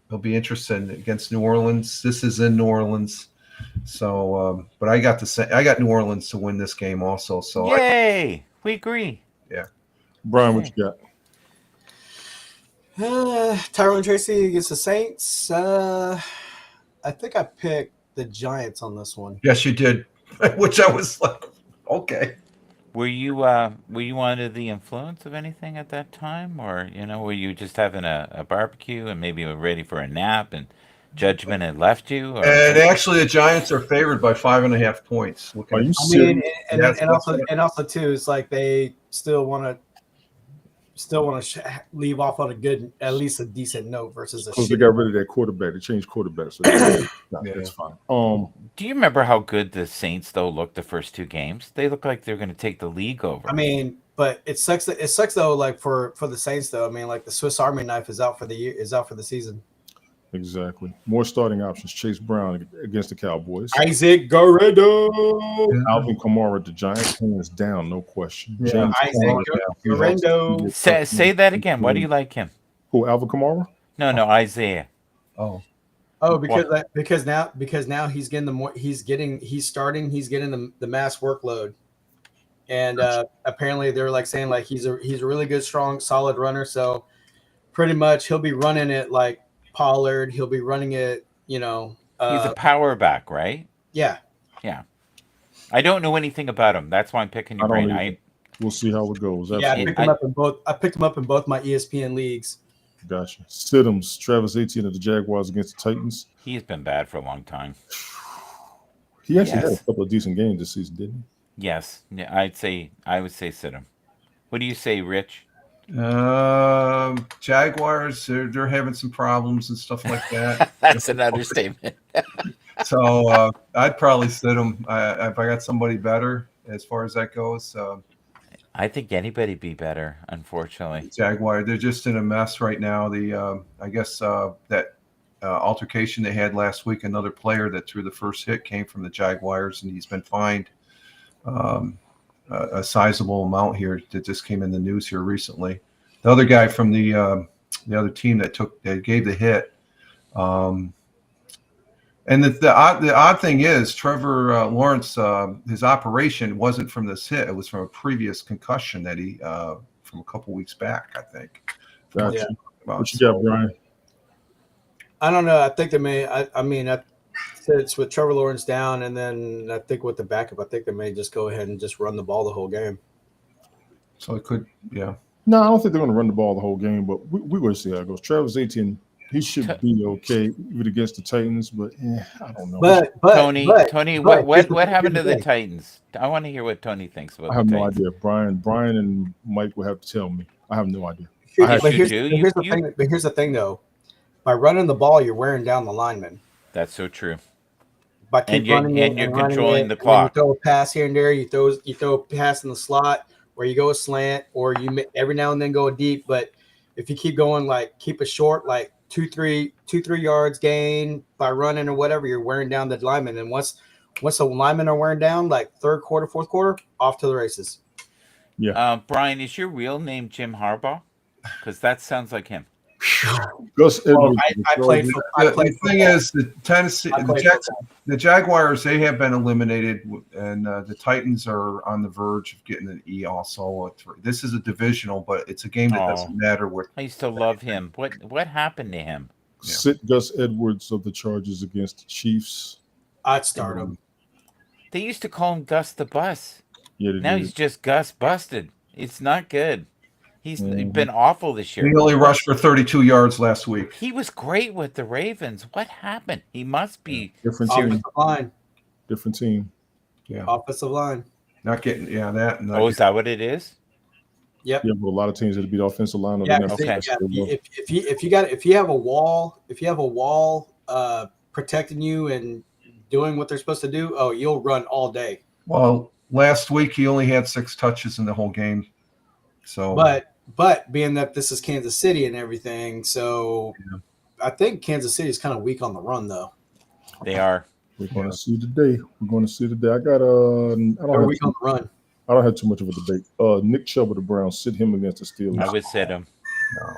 he'll be interesting against New Orleans. This is in New Orleans, so but I got New Orleans to win this game also. So Yay! We agree. Brian, what you got? Tyrone Tracy against the Saints. I think I picked the Giants on this one. yes, you did, which I was like, okay. Were you under the influence of anything at that time, or were you just having a barbecue and maybe were ready for a nap and judgment had left you? Or And actually, the Giants are favored by 5.5 points. Are you I mean, serious? and also too, it's like they still want to leave off on at least a decent note versus a Because they shit. got rid of that quarterback. They changed quarterbacks. So that's fine. do you remember how good the Saints though looked the first two games? They looked like they're going to take the league over. I mean, but it sucks though. Like for the Saints though, I mean, like the Swiss Army knife is out for the season. Exactly. More starting options. Chase Brown against the Cowboys. Isaac Guerrero. Alvin Kamara, the Giants, hands down, no question. Yeah. James Isaac Conner, Guerrero. Say that again. Why do you like him? Who, Alvin Kamara? No, Isaiah. Oh, Because now he's getting he's getting the mass workload, and apparently they're like saying like he's a really good, strong, solid runner. So pretty much he'll be running it like Pollard. He'll be running it, He's a power back, right? yeah. Yeah. I don't know anything about him. That's why I'm picking your I don't brain. either. We'll see how it goes. Yeah, I Absolutely. picked him up in both my ESPN leagues. Gotcha. Siddums, Travis Etienne of the Jaguars against the Titans. He's been bad for a long time. He actually had a Yes. couple of decent games this season, didn't Yes, yeah, I would say sit him. What do you say, Rich? Jaguars, they're having some problems and stuff like that. That's an understatement. So I'd probably sit them if I got somebody better as far as that goes. I think anybody'd be better, unfortunately. Jaguar, they're just in a mess right now. I guess that altercation they had last week, another player that threw the first hit came from the Jaguars, and he's been fined a sizable amount here that just came in the news here recently. The other guy from the other team that gave the hit. And the odd thing is, Trevor Lawrence, his operation wasn't from this hit; it was from a previous concussion that he from a couple weeks back, I think. he? Gotcha. Yeah. What you got, Brian? I don't know. I think they may. I mean, it's with Trevor Lawrence down, and then I think with the backup, I think they may just go ahead and just run the ball the whole game. So it could, yeah. No, I don't think they're going to run the ball the whole game, but we're going to see how it goes. Travis Etienne, he should be okay even against the Titans, but I don't know. But Tony, but what happened to the thing. Titans? I want to hear what Tony thinks about I have the no Titans. idea. Brian and Mike will have to tell me. I have no idea. Yes, But you here's do. the thing, though. By running the ball, you're wearing down the lineman. That's so true. By keep running it you're running controlling it, the and when clock. you throw a pass here and there. You throw a pass in the slot, or you go a slant, or every now and then go deep. But if you keep going, like keep it short, like 2-3 yards gain by running or whatever, you're wearing down the lineman. And once the linemen are wearing down, like third quarter, fourth quarter, off to the races. Brian, is your real name Jim Harbaugh? Because that sounds like him. Gus Edwards. I played for. I The played thing football. is, the Tennessee, I played football. the Jaguars, they have been eliminated, and the Titans are on the verge of getting an E. Also, this is a divisional, but it's a game that doesn't matter. With I used to love him. What happened to him? Sit Gus Edwards of the Chargers against the Chiefs. I'd start him. They used to call him Gus the Bus. Yeah, they Now did. he's just Gus Busted. It's not good. He's been awful this year. he only rushed for 32 yards last week. He was great with the Ravens. What happened? He must be different team. Offensive line. Different team. Yeah, Offensive line. not getting that. And Oh, is that what it is? Yep. Yeah, but a lot of teams that beat offensive line. Yeah, Okay. if you have a wall protecting you and doing what they're supposed to do, oh, you'll run all day. Well, last week he only had 6 touches in the whole game. So, but being that this is Kansas City and everything, so I think Kansas City is kind of weak on the run, though. They are. We're going to see today. I got They're weak on the run. I don't have too much of a debate. Nick Chubb of the Browns, sit him against the Steelers. I would sit him. no,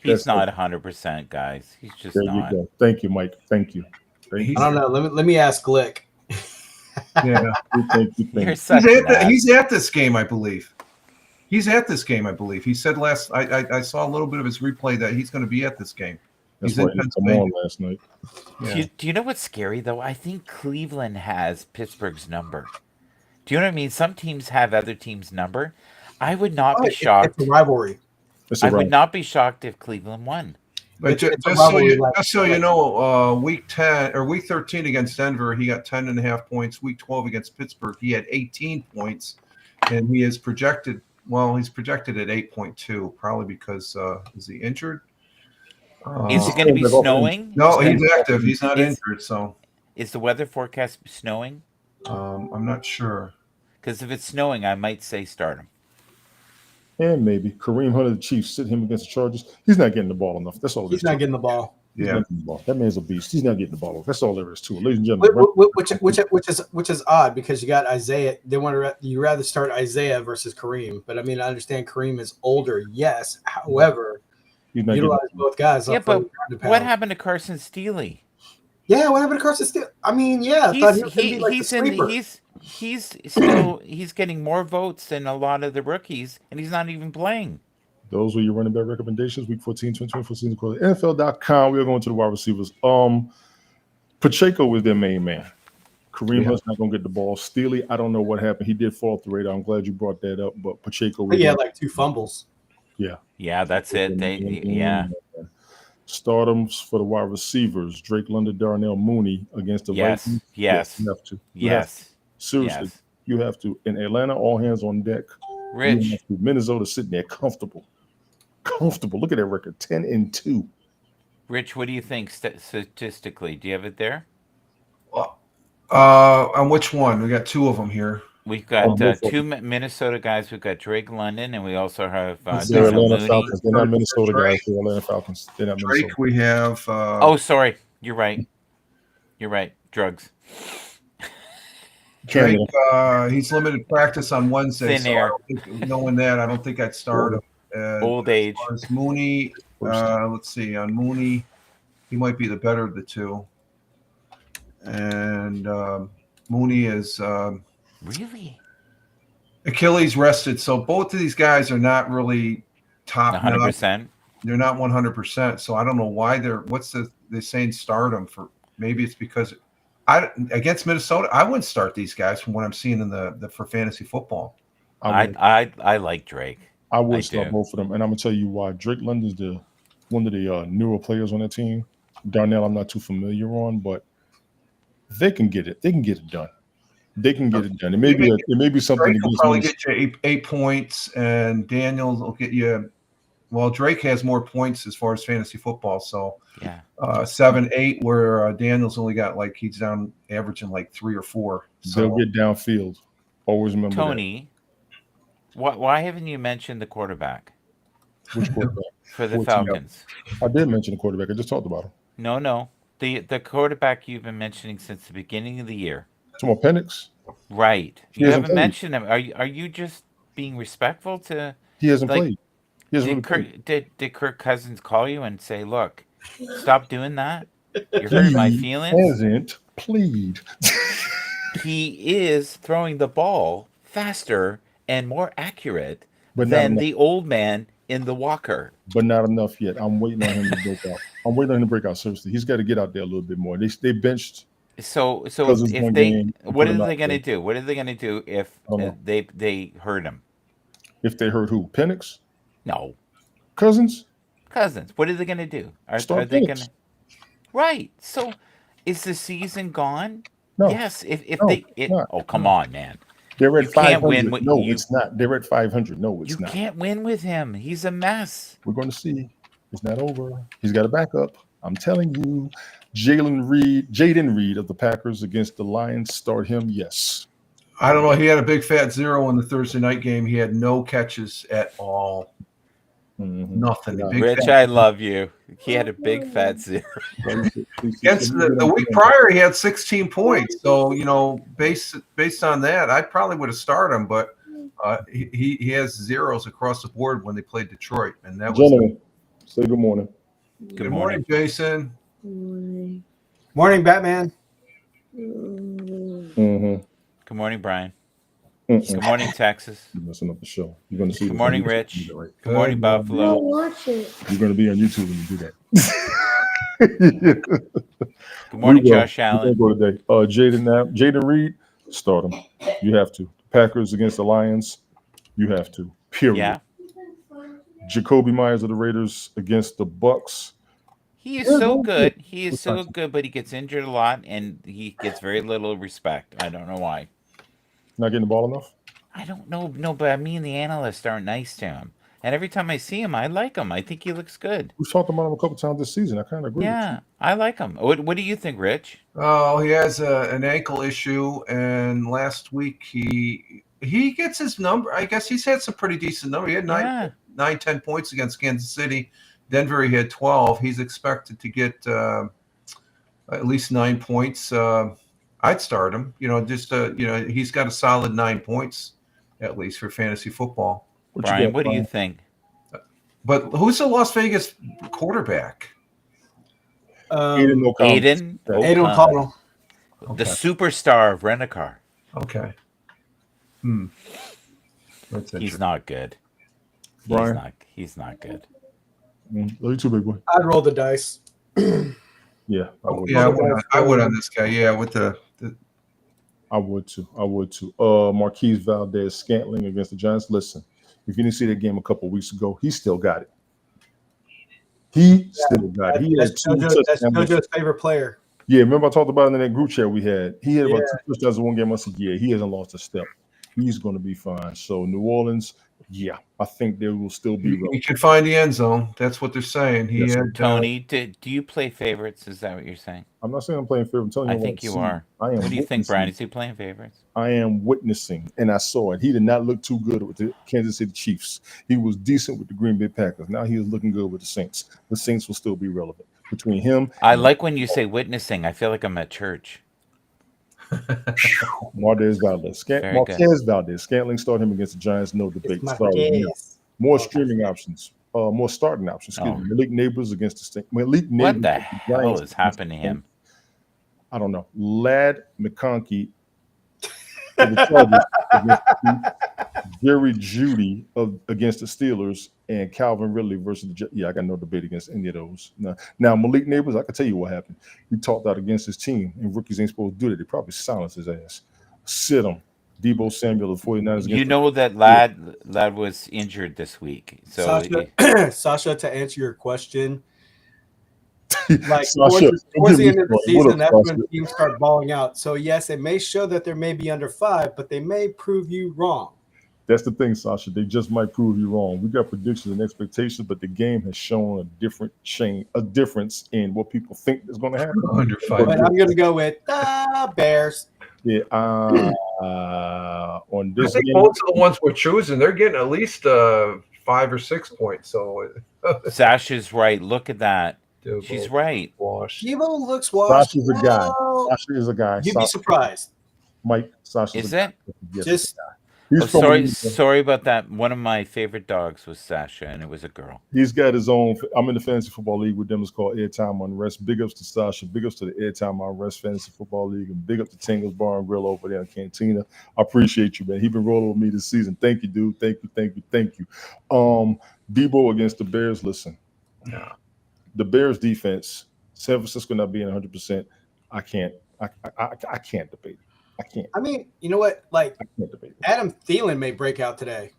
He's not 100%, guys. He's just there not. you go. Thank you, Mike. Thank you. I don't know. Let me ask Glick. yeah. Thank you. You're such He's at this game, I believe. He said I saw a little bit of his replay that he's going to be at this game. That's He's in right. He come Pennsylvania. on last night. Yeah. Do you know what's scary, though? I think Cleveland has Pittsburgh's number. Do you know what I mean? Some teams have other teams' number. I would not be shocked. It's a rivalry. I would not be shocked if Cleveland won. But It's a just so rivalry you know, week 10 or week 13 against Denver, he got 10.5 points. Week 12 against Pittsburgh, he had 18 points, and he is projected. Well, he's projected at 8.2, probably because is he injured? Is it going to be snowing? No, he's active. He's not injured. So is the weather forecast snowing? I'm not sure. Because if it's snowing, I might say start him. And maybe Kareem Hunt of the Chiefs, sit him against the Chargers. He's not getting the ball enough. That's all. He's not getting the ball. Yeah, that man's a beast. He's not getting the ball. That's all there is to it, ladies and gentlemen. Which is odd because you got Isaiah. You rather start Isaiah versus Kareem, but I mean I understand Kareem is older. Yes, however, utilize both guys. Yeah, but what happened to Carson Steele? Yeah, what happened to Carson Steele? I mean, yeah, he's getting more votes than a lot of the rookies, and he's not even playing. Those were your running back recommendations, week 14, 2024 season. NFL.com. We are going to the wide receivers. Pacheco is their main man. Kareem Hunt's not going to get the ball. Steele, I don't know what happened. He did fall off the radar. I'm glad you brought that up. But Pacheco, he had like 2 fumbles. Yeah, that's it. Stardoms for the wide receivers: Drake London, Darnell Mooney against the Vikings. Yes. You have to. Seriously, you have to. In Atlanta, all hands on deck. Rich. Minnesota sitting there comfortable. Look at that record, 10-2. Rich, what do you think statistically? Do you have it there? On which one? We got 2 of them here. We've got 2 Minnesota guys. We've got Drake London, and we also have they're Atlanta Falcons. They're not Minnesota guys. They're Atlanta Falcons. They're not Minnesota. Drake, we have. Sorry. You're right. Drugs. Drake, he's limited practice on Wednesday. Thin air. Knowing that, I don't think I'd start him. Old age. As far as Mooney, let's see. On Mooney, he might be the better of the 2. And Mooney is really Achilles rested, so both of these guys are not really top 100%. They're not 100%. So I don't know why they're saying start them for. Maybe it's because against Minnesota, I wouldn't start these guys from what I'm seeing in the for fantasy football. I like Drake. I would start both of them, and I'm gonna tell you why. Drake London's one of the newer players on that team. Darnell, I'm not too familiar on, but they can get it. They can get it done. It may be something. Drake will probably get you 8 points, and Daniels will get you. Well, Drake has more points as far as fantasy football, so 7, 8. Where Daniels only got he's down averaging 3 or 4. So they'll get downfield. Always remember Tony. Why haven't you mentioned the quarterback? Which quarterback? For the Falcons. I did mention the quarterback. I just talked about him. No. The quarterback you've been mentioning since the beginning of the year. Talking about Penix? Right. You haven't mentioned him. Are you just being respectful to? He hasn't played. He has Did really Kirk, did Kirk Cousins call you and say, "Look, stop doing that. You're hurting my He feelings"? hasn't played, He is throwing the ball faster and more accurate but not than enough. the old man in the walker. But not enough yet. I'm waiting on him to break out. I'm waiting on him to break out. Seriously, he's got to get out there a little bit more. They benched So Cousins if one they, game and what put are him out they going to there. do? What are they going to do if I don't know. they hurt him? If they hurt who? Penix? No, Cousins? Cousins. What are they going to do? Are Start they going Penix. to? Right. So is the season gone? No, Yes. If no, they it's not. oh come No. on, man. They're You at can't win 500. with No, it's not. They're at 500. No, you it's not. can't win with him. He's a mess. We're going to see. It's not over. He's got a backup. I'm telling you. Jaden Reed of the Packers against the Lions. Start him. Yes. I don't know. He had a big fat 0 in the Thursday night game. He had no catches at all. Mm-hmm. Nothing. Yeah. Big Rich, fat. I love you. He had a big fat zero. Against the week prior, he had 16 points. So, you know, based on that, I probably would have started him, but he has zeros across the board when they played Detroit. And that was Gentlemen, say good morning. good morning, Jason. Morning, Batman. Mm-hmm. Good morning, Brian. Mm-mm. Good morning, Texas. You're messing up the show. You're going to see. Good this morning, on YouTube Rich. when you do that, right? Good morning, Buffalo. You're going to be on YouTube when you do that. Good morning, We will. Josh We're Allen. gonna go today. Jaden Reed, start him. You have to. Packers against the Lions, you have to. Period. Yeah. Jacoby Myers of the Raiders against the Bucks. He is Yeah, so no, good. He is What's so that? good, but he gets injured a lot and he gets very little respect. I don't know why. Not getting the ball enough. I don't know. No, but me and the analysts aren't nice to him. And every time I see him, I like him. I think he looks good. We've talked about him a couple times this season. I kind of agree with Yeah, I like him. What do you think, Rich? Oh, he has an ankle issue, and last week he gets his number. I guess he's had some pretty decent number. He had Yeah. 10 points against Kansas City. Denver, he had 12. He's expected to get at least 9 points. I'd start him. You know, just he's got a solid 9 points at least for fantasy football. What you Brian, got, what do you Brian? think? But who's the Las Vegas quarterback? Aiden O'Connell. Aiden Aiden O'Connell, O'Connell. the superstar of Rent-A-Car. Okay. That's He's interesting. not good. Brian? He's not good. Love you too, big boy. I'd roll the dice. Yeah, I would. Yeah, I would on this guy. Yeah, with the I would too. Marquise Valdez-Scantling against the Giants. Listen, if you didn't see that game a couple weeks ago, he still got it. He still got it. He had That's two That's touchdowns. JoJo's favorite player. Yeah, remember I talked about it in that group chat we had. He had about Yeah. 2 touchdowns in one game. I said, yeah, he hasn't lost a step. He's going to be fine. So New Orleans, yeah, I think they will still be he relevant. can find the end zone. That's what they're saying. He Yes, had Tony, do you play favorites? Is that what you're saying? I'm not saying I'm playing favorite. I'm telling you I what think you see. are. I am What do you think, witnessing. Brian? Is he playing favorites? I am witnessing, and I saw it. He did not look too good with the Kansas City Chiefs. He was decent with the Green Bay Packers. Now he is looking good with the Saints. The Saints will still be relevant. Between him, I like when you say witnessing. I feel like I'm at church. Marquez Valdez, Very good. Scantling, start him against the Giants. No debate. It's Sorry, no. Marquez. More streaming options. More starting options. Excuse Oh. me. Malik Neighbors against the Saints. Malik Neighbors What the against hell Giants is happening to him? I don't know. Lad McConkey for the Chargers against the Jerry Judy against the Steelers, and Calvin Ridley versus the Jets. Yeah, I got no debate against any of those. Now Malik Neighbors, I can tell you what happened. He talked out against his team, and rookies ain't supposed to do that. They probably silenced his ass. Sit him. Debo Samuel of the 49ers. You know that lad was injured this week. So Sasha, to answer your question, Sasha, towards the end of the what season, up, that's Sasha? when teams start balling out. So yes, it may show that there may be under 5, but they may prove you wrong. That's the thing, Sasha. They just might prove you wrong. We got predictions and expectations, but the game has shown a difference in what people think is going to happen. under 5. But I'm going to go with Bears. Yeah, on I this think game, most of the ones we're choosing, they're getting at least 5 or 6 points. So Sasha's right. Look at that. She's right. Wash. Debo looks washed. Sasha's a guy. Oh, Sasha is a guy. You'd be surprised. Mike, Sasha Is it? Yes, Just He's Oh, from sorry, Atlanta. sorry about that. One of my favorite dogs was Sasha, and it was a girl. He's got his own. I'm in the fantasy football league with them. It's called Airtime Unrest. Big ups to Sasha. Big ups to the Airtime Unrest Fantasy Football League, and big up to Tingle's Bar and Grill over there in Cantina. I appreciate you, man. He's been rolling with me this season. Thank you, dude. Thank you, thank you, thank you. Debo against the Bears. Listen, Yeah. the Bears defense. San Francisco not being 100%. I can't debate it. I can't. I mean, you know what? Like I can't debate it. Adam Thielen may break out today.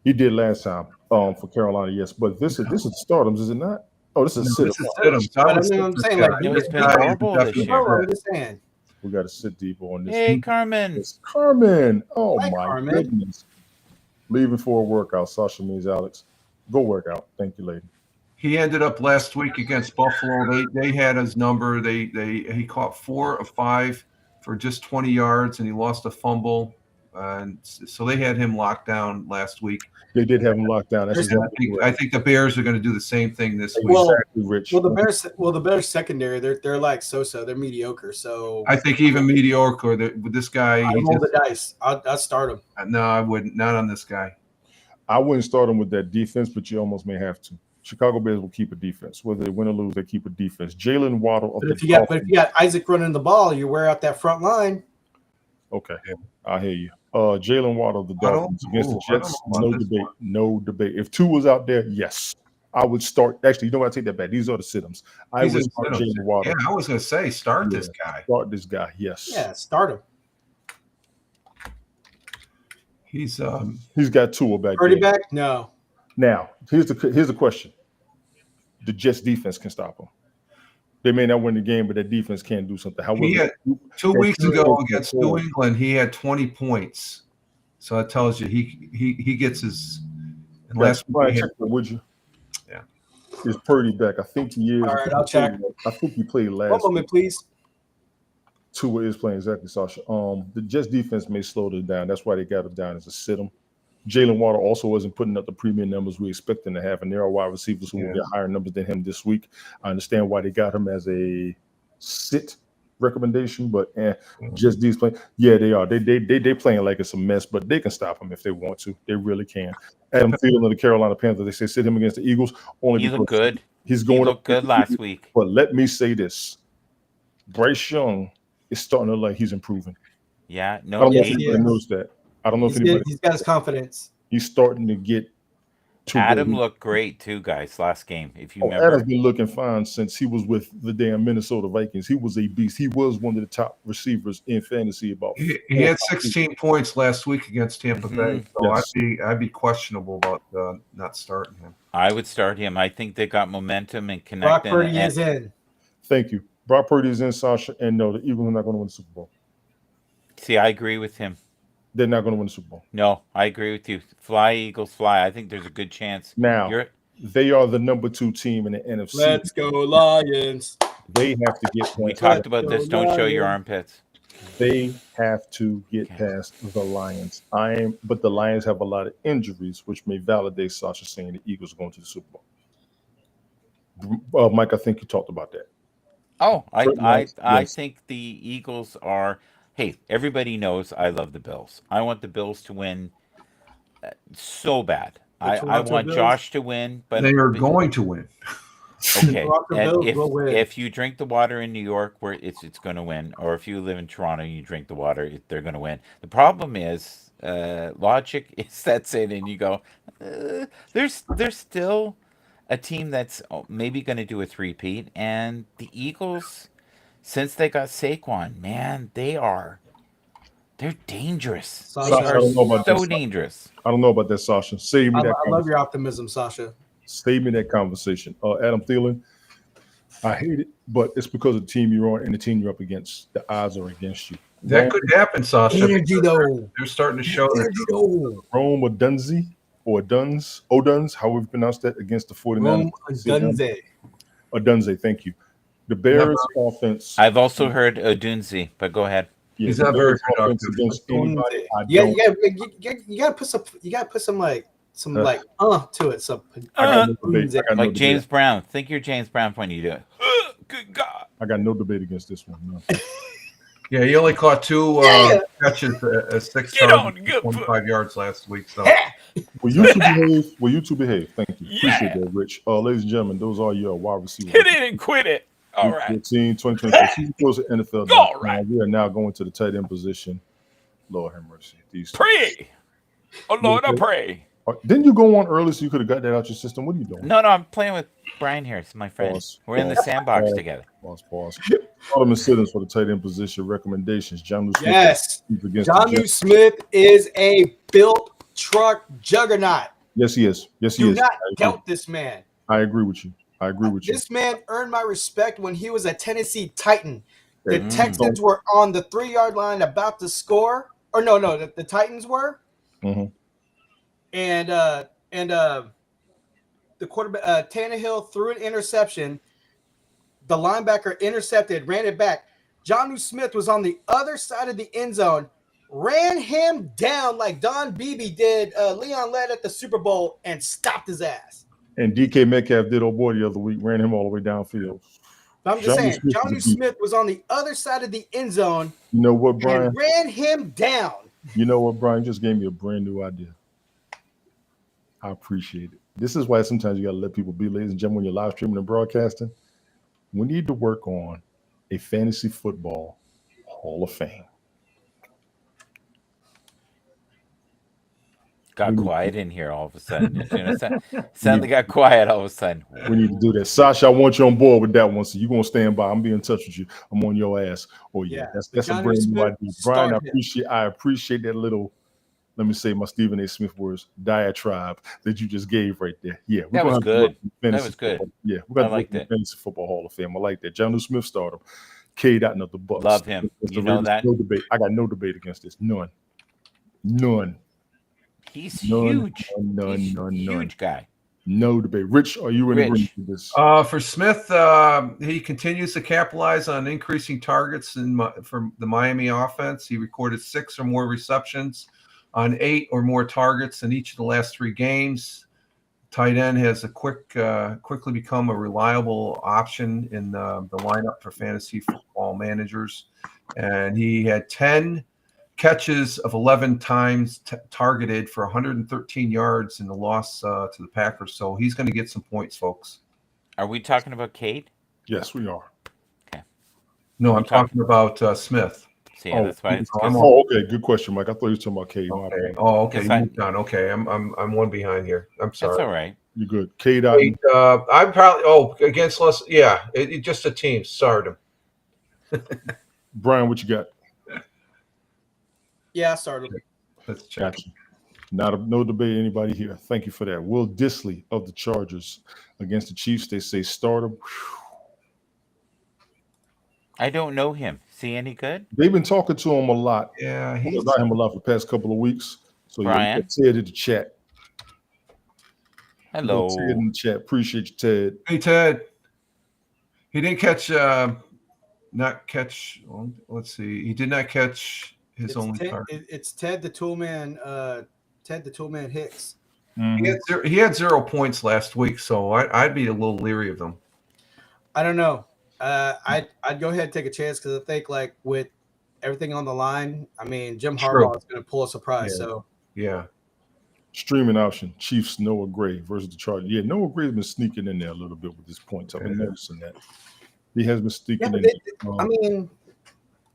He did last time for Carolina, yes. But this is Stardoms, is it not? Oh, this is This is sit-ems. But I mean, I'm saying, like, No, he's been Guy is horrible this definitely- year. no, I'm just saying. We got to sit deep on this. Hey, Carmen. It's Carmen. Oh Hi, my Carmen. goodness. Leaving for a workout. Sasha means Alex. Go work out. Thank you, lady. He ended up last week against Buffalo. They had his number. He caught 4 of 5 for just 20 yards, and he lost a fumble. And so they had him locked down last week. They did have him locked down. That's And I think the Bears are going to do the same thing this week. Well, exactly Rich. Well, the Bears secondary, they're like so-so. They're mediocre. So I think even mediocre. With this guy, I roll the dice. I'll start him. no, I wouldn't. Not on this guy. I wouldn't start him with that defense, but you almost may have to. Chicago Bears will keep a defense. Whether they win or lose, they keep a defense. Jalen Waddle. But if you got Isaac running the ball, you wear out that front line. Okay, I hear you. Jalen Waddle, the Dolphins against the Jets. No debate. No debate. If 2 was out there, yes, I would start. Actually, you know what? I take that back. These are the sit-ems. I would start Jalen Waddle. Yeah, I was going to say start this guy. Start this guy. Yes. Yeah, start him. He's got Tua back. Purdy back? No. Now, here's the question. The Jets defense can stop them. They may not win the game, but their defense can do something. However, he had 2 weeks ago against New England, he had 20 points. So that tells you he gets his last week. Would you? Yeah. Is Purdy back? I think he is. All right, I'll check. I think he played last. One moment, please. Tua is playing exactly, Sasha. The Jets defense may slow this down. That's why they got him down as a sit-em. Jalen Waddle also wasn't putting up the premium numbers we expect him to have, and there are wide receivers who will get higher numbers than him this week. I understand why they got him as a sit recommendation, but just these playing. Yeah, they are. They playing like it's a mess, but they can stop him if they want to. They really can. Adam Thielen of the Carolina Panthers. They say sit him against the Eagles. He looked good. He's going. He looked good last week. But let me say this: Bryce Young is starting to look like he's improving. Yeah, I don't know if anybody knows that. I don't know if anybody. He's got his confidence. He's starting to get. Adam looked great too, guys. Last game, if you remember. Adam's been looking fine since he was with the damn Minnesota Vikings. He was a beast. He was one of the top receivers in fantasy. He had 16 points last week against Tampa Bay. So yes. I'd be questionable about not starting him. I would start him. I think they got momentum and connecting. Brock Purdy is in. Thank you. Brock Purdy is in, Sasha, and no, the Eagles are not going to win the Super Bowl. See, I agree with him. They're not going to win the Super Bowl. No, I agree with you. Fly, Eagles, fly. I think there's a good chance. Now, they are the number 2 team in the NFC. Let's go, Lions. They have to get. We talked about this. Don't show your armpits. They have to get past the Lions. But the Lions have a lot of injuries, which may validate Sasha saying the Eagles are going to the Super Bowl. Mike, I think you talked about that. Oh, I think the Eagles are. Hey, everybody knows I love the Bills. I want the Bills to win so bad. I want Bills. Josh to win, but they are going to win. Okay, and if you drink the water in New York, where it's going to win, or if you live in Toronto and you drink the water, they're going to win. The problem is logic sets in, and you go, there's still a team that's maybe going to do a three-peat, and the Eagles. Since they got Saquon, man, they're dangerous. Sasha, they are so dangerous. I don't know about that, Sasha. Save me that. I love your optimism, Sasha. Save me that conversation. Adam Thielen, I hate it, but it's because of the team you're on and the team you're up against. The odds are against you. That could happen, Sasha. Energy, though. They're starting to show that. Rome or Oduns, however you pronounce that, against the 49ers. Odunze, thank you. The Bears offense. I've also heard Odunze, but go ahead. Yeah, he's not very productive. You gotta put some to it. Like James Brown. Think you're James Brown when you do it. Good God. I got no debate against this one. No. Yeah, he only caught 2 Yeah. catches, 6 Get on, targets, good 25 yards last week. So Will you two behave? Will you two behave? Thank you. Appreciate Yeah. that, Rich. Ladies and gentlemen, those are your wide receiver. Hit it and quit it. All Week right. 14, 2024 season close at NFL.com. All right. We are now going to the tight end position. Lord have mercy. These two. Pray. Oh, Lord, I pray. Didn't you go on early so you could have got that out your system? What are you doing? No, I'm playing with Brian here. It's my friend. Pause, We're in the pause, sandbox pause, together. Pause. Bottom and sittings for the tight end position recommendations. John Smith. Yes. Against Jonnu Smith is a built truck juggernaut. Yes, he is. Yes, he Do is. not doubt this man. I agree with you. This man earned my respect when he was a Tennessee Titan. The Okay. Texans were on the 3-yard line about to score. Or no, the Titans were. Mhm. And the quarterback Tannehill threw an interception. The linebacker intercepted, ran it back. Jonnu Smith was on the other side of the end zone, ran him down like Don Beebe did Leon Lett at the Super Bowl, and stopped his ass. And DK Metcalf did old boy the other week, ran him all the way downfield. But I'm just saying, Smith Jonnu Smith was on the other side of the end zone. You know what, Brian? And ran him down. You know what, Brian? Just gave me a brand new idea. I appreciate it. This is why sometimes you got to let people be, ladies and gentlemen, when you're live streaming and broadcasting. We need to work on a fantasy football Hall of Fame. Got quiet in here all of a sudden. As soon as suddenly got quiet all of a sudden. We need to do that. Sasha, I want you on board with that one. So you're gonna stand by. I'm be in touch with you. I'm on your ass. Oh yeah. That's a brand new idea. Brian, I appreciate that little, let me say my Stephen A. Smith words, diatribe that you just gave right there. Yeah, that was good. That was good. Football. Yeah, we're gonna like that. Fantasy Football Hall of Fame. I like that. Jonnu Smith started. K. Dot the Bucks. Love him. You know that? No debate. I got no debate against this. None. He's huge. None. Huge guy. No debate. Rich, are you in agreement with this? For Smith, he continues to capitalize on increasing targets from the Miami offense. He recorded 6 or more receptions on 8 or more targets in each of the last 3 games. Tight end has quickly become a reliable option in the lineup for fantasy football managers. And he had 10 catches of 11 times targeted for 113 yards in the loss to the Packers. So he's going to get some points, folks. Are we talking about Cade? Yes, we are. Okay. No, I'm talking about Smith. See, yeah, that's why. Okay. Good question, Mike. I thought you were talking about Cade. Okay. Oh, okay. Okay, I'm one behind here. I'm sorry. That's all right. You're good. Cade. I'm probably against less. Yeah, just a team. Sorry. Brian, what you got? Yeah, I started. Let's check. Gotcha. No debate. Anybody here? Thank you for that. Will Dissly of the Chargers against the Chiefs. They say start him. I don't know him. Is he any good? They've been talking to him a lot. Yeah, he's about him a lot for the past couple of weeks. So Brian, Ted in the chat. Hello. Ted in the chat. Appreciate you, Ted. Hey, Ted. He didn't catch. Not catch. Well, let's see. He did not catch his only target. It's Ted the Toolman. Ted the Toolman Hicks. Mm-hmm. He had 0 points last week, so I'd be a little leery of them. I don't know. I'd go ahead and take a chance because I think like with everything on the line, I mean Jim Harbaugh is going to pull a surprise. Yeah. So yeah. Streaming option: Chiefs Noah Gray versus the Chargers. Yeah, Noah Gray's been sneaking in there a little bit with his points. I've been noticing that he has been sneaking in. I mean,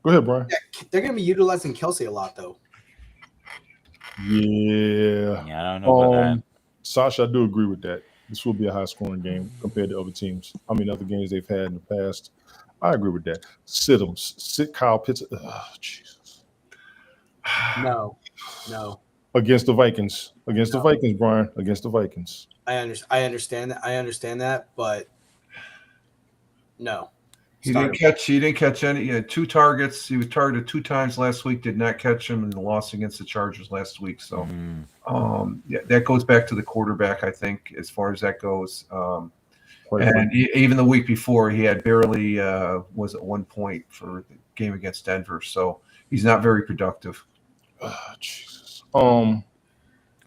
go ahead, Brian. They're going to be utilizing Kelsey a lot, though. Yeah, I don't know about that. Sasha, I do agree with that. This will be a high-scoring game compared to other teams. I mean, other games they've had in the past. I agree with that. Sit Kyle Pitts. Oh, Jesus. No. Against the Vikings. Against the Vikings, Brian. Against the Vikings. I understand that, but no. He didn't catch any. He had 2 targets. He was targeted 2 times last week. Did not catch him in the loss against the Chargers last week. So, that goes back to the quarterback, I think, as far as that goes. And even the week before, he had barely was at 1 point for the game against Denver. So he's not very productive. Oh, Jesus.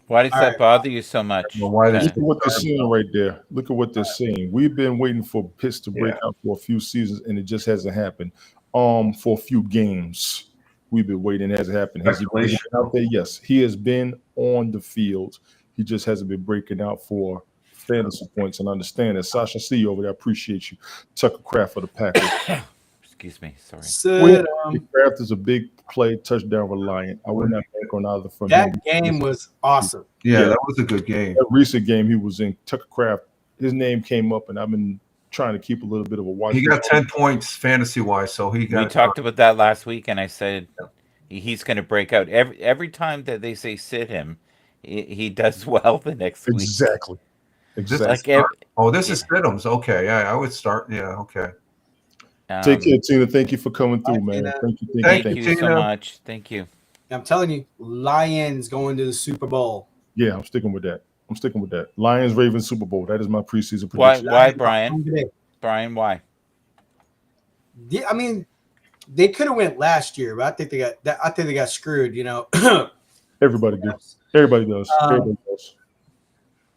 Why does that bother you so much? Well, look at what they're saying right there. Look at what they're saying. We've been waiting for Pitts to break out for a few seasons, and it just hasn't happened. for a few games. We've been waiting. It hasn't happened. Has he been Speculation. out there? Yes, he has been on the field. He just hasn't been breaking out for fantasy points. And understand that. Sasha, I see you over there. I appreciate you. Tucker Craft for the Packers. Excuse me. Sorry. Sit, Craft is a big play touchdown reliant. I would not bank on either from that him. game was awesome. Yeah, Yeah. that was a good game. That recent game he was in, Tucker Craft, his name came up, and I've been trying to keep a little bit of a watch. He got 10 points fantasy wise, so he got. We talked about that last week, and I said he's going to break out every time that they say sit him. He does well the next week. Exactly. Like This is Stidham's. Okay, yeah, I would start. Yeah, okay. Take care, Tina. Thank you for coming through, man. Tina. Thank you. Thank you so Tina. much. Thank you. I'm telling you, Lions going to the Super Bowl. Yeah, I'm sticking with that. Lions, Ravens, Super Bowl. That is my preseason Why, prediction. Brian? Brian, why? Yeah, I mean, they could have went last year, but I think they got screwed. You know, Everybody does. Everybody does.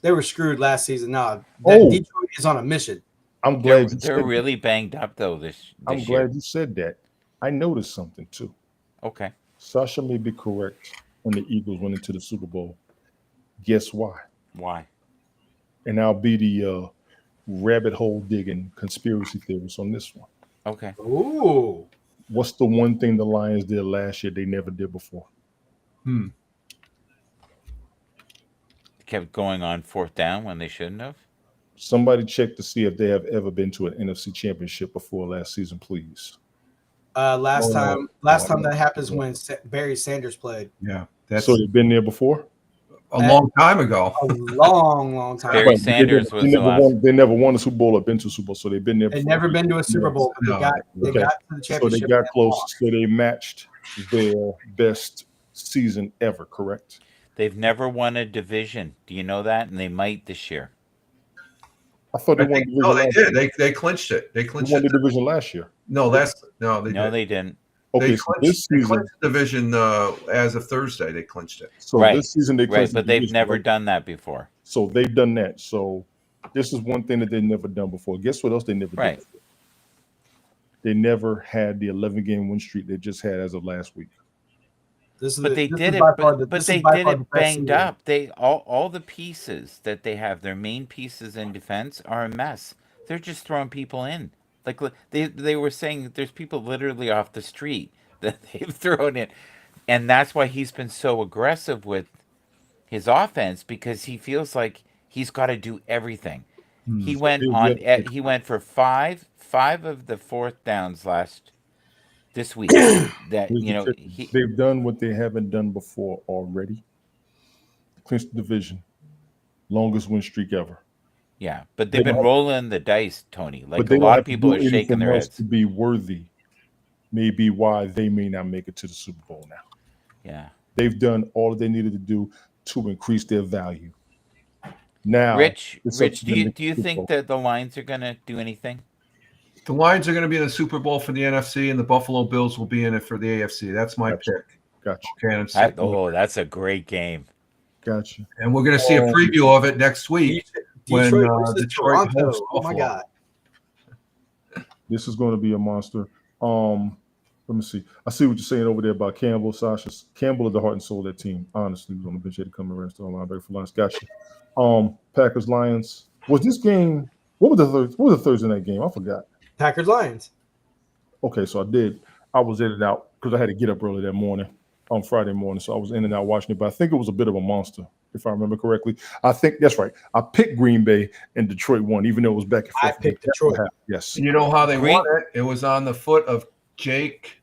They were screwed last season. No, Oh. Detroit is on a mission. I'm glad They're really banged up though this I'm year. glad you said that. I noticed something too. Okay. Sasha may be correct when the Eagles went into the Super Bowl. Guess why? Why? And I'll be the rabbit hole digging conspiracy theorist on this one. Okay. Ooh, What's the one thing the Lions did last year they never did before? Kept going on fourth down when they shouldn't have. Somebody check to see if they have ever been to an NFC championship before last season, please. last time that happens when Barry Sanders played. Yeah, that's So they've been there before? a long time ago. A long time. Barry Sanders was the last. They never won a Super Bowl or been to a Super Bowl, so they've been there They've before. never been to a Super Bowl, but they got to the So championship. they got close. So they matched their best season ever, correct? They've never won a division. Do you know that? And they might this year. I thought they won the division. They last did. year. They clinched it. They They clinched won it. the division last year. They Didn't. Okay, They so clinched, this they season, clinched the division as of Thursday. They clinched it. so Right, this season they Right, clinched the but they've division, never right? done that before. So they've done that. So this is one thing that they've never done before. Guess what else they never Right. did before? They never had the 11-game win streak they just had as of last week. But they did it. But they did it banged up. They all the pieces that they have, their main pieces in defense, are a mess. They're just throwing people in. Like they were saying, there's people literally off the street that they've thrown in, and that's why he's been so aggressive with his offense, because he feels like he's got to do everything. He went He went for five of the fourth downs this week. That Here's the trick. They've done what they haven't done before already. Clinched the division, longest win streak ever. Yeah, but they've been rolling the dice, Tony. Like But a lot of people are shaking their heads. To be worthy, may be why they may not make it to the Super Bowl now. Yeah, they've done all they needed to do to increase their value. Now, Rich, do you think that the Lions are going to do anything? The Lions are going to be in the Super Bowl for the NFC, and the Buffalo Bills will be in it for the AFC. That's my pick. Gotcha. Okay, that's a great game. Gotcha. And we're going to see a preview of it next week. Detroit when Detroit hosts oh my God. This is going to be a monster. Let me see. I see what you're saying over there about Campbell, Sasha. Campbell is the heart and soul of that team. Honestly, he's on the bench here to come around still linebacker for Lions. Gotcha. Packers, Lions. Was this game? What was the Thursday night game? I forgot. Packers, Lions. Okay, so I was in and out because I had to get up early that morning, on Friday morning. So I was in and out watching it, but I think it was a bit of a monster, if I remember correctly. I think that's right. I picked Green Bay and Detroit won, even though it was back and forth. I picked Detroit. Yes. You know how they won it? It was on the foot of Jake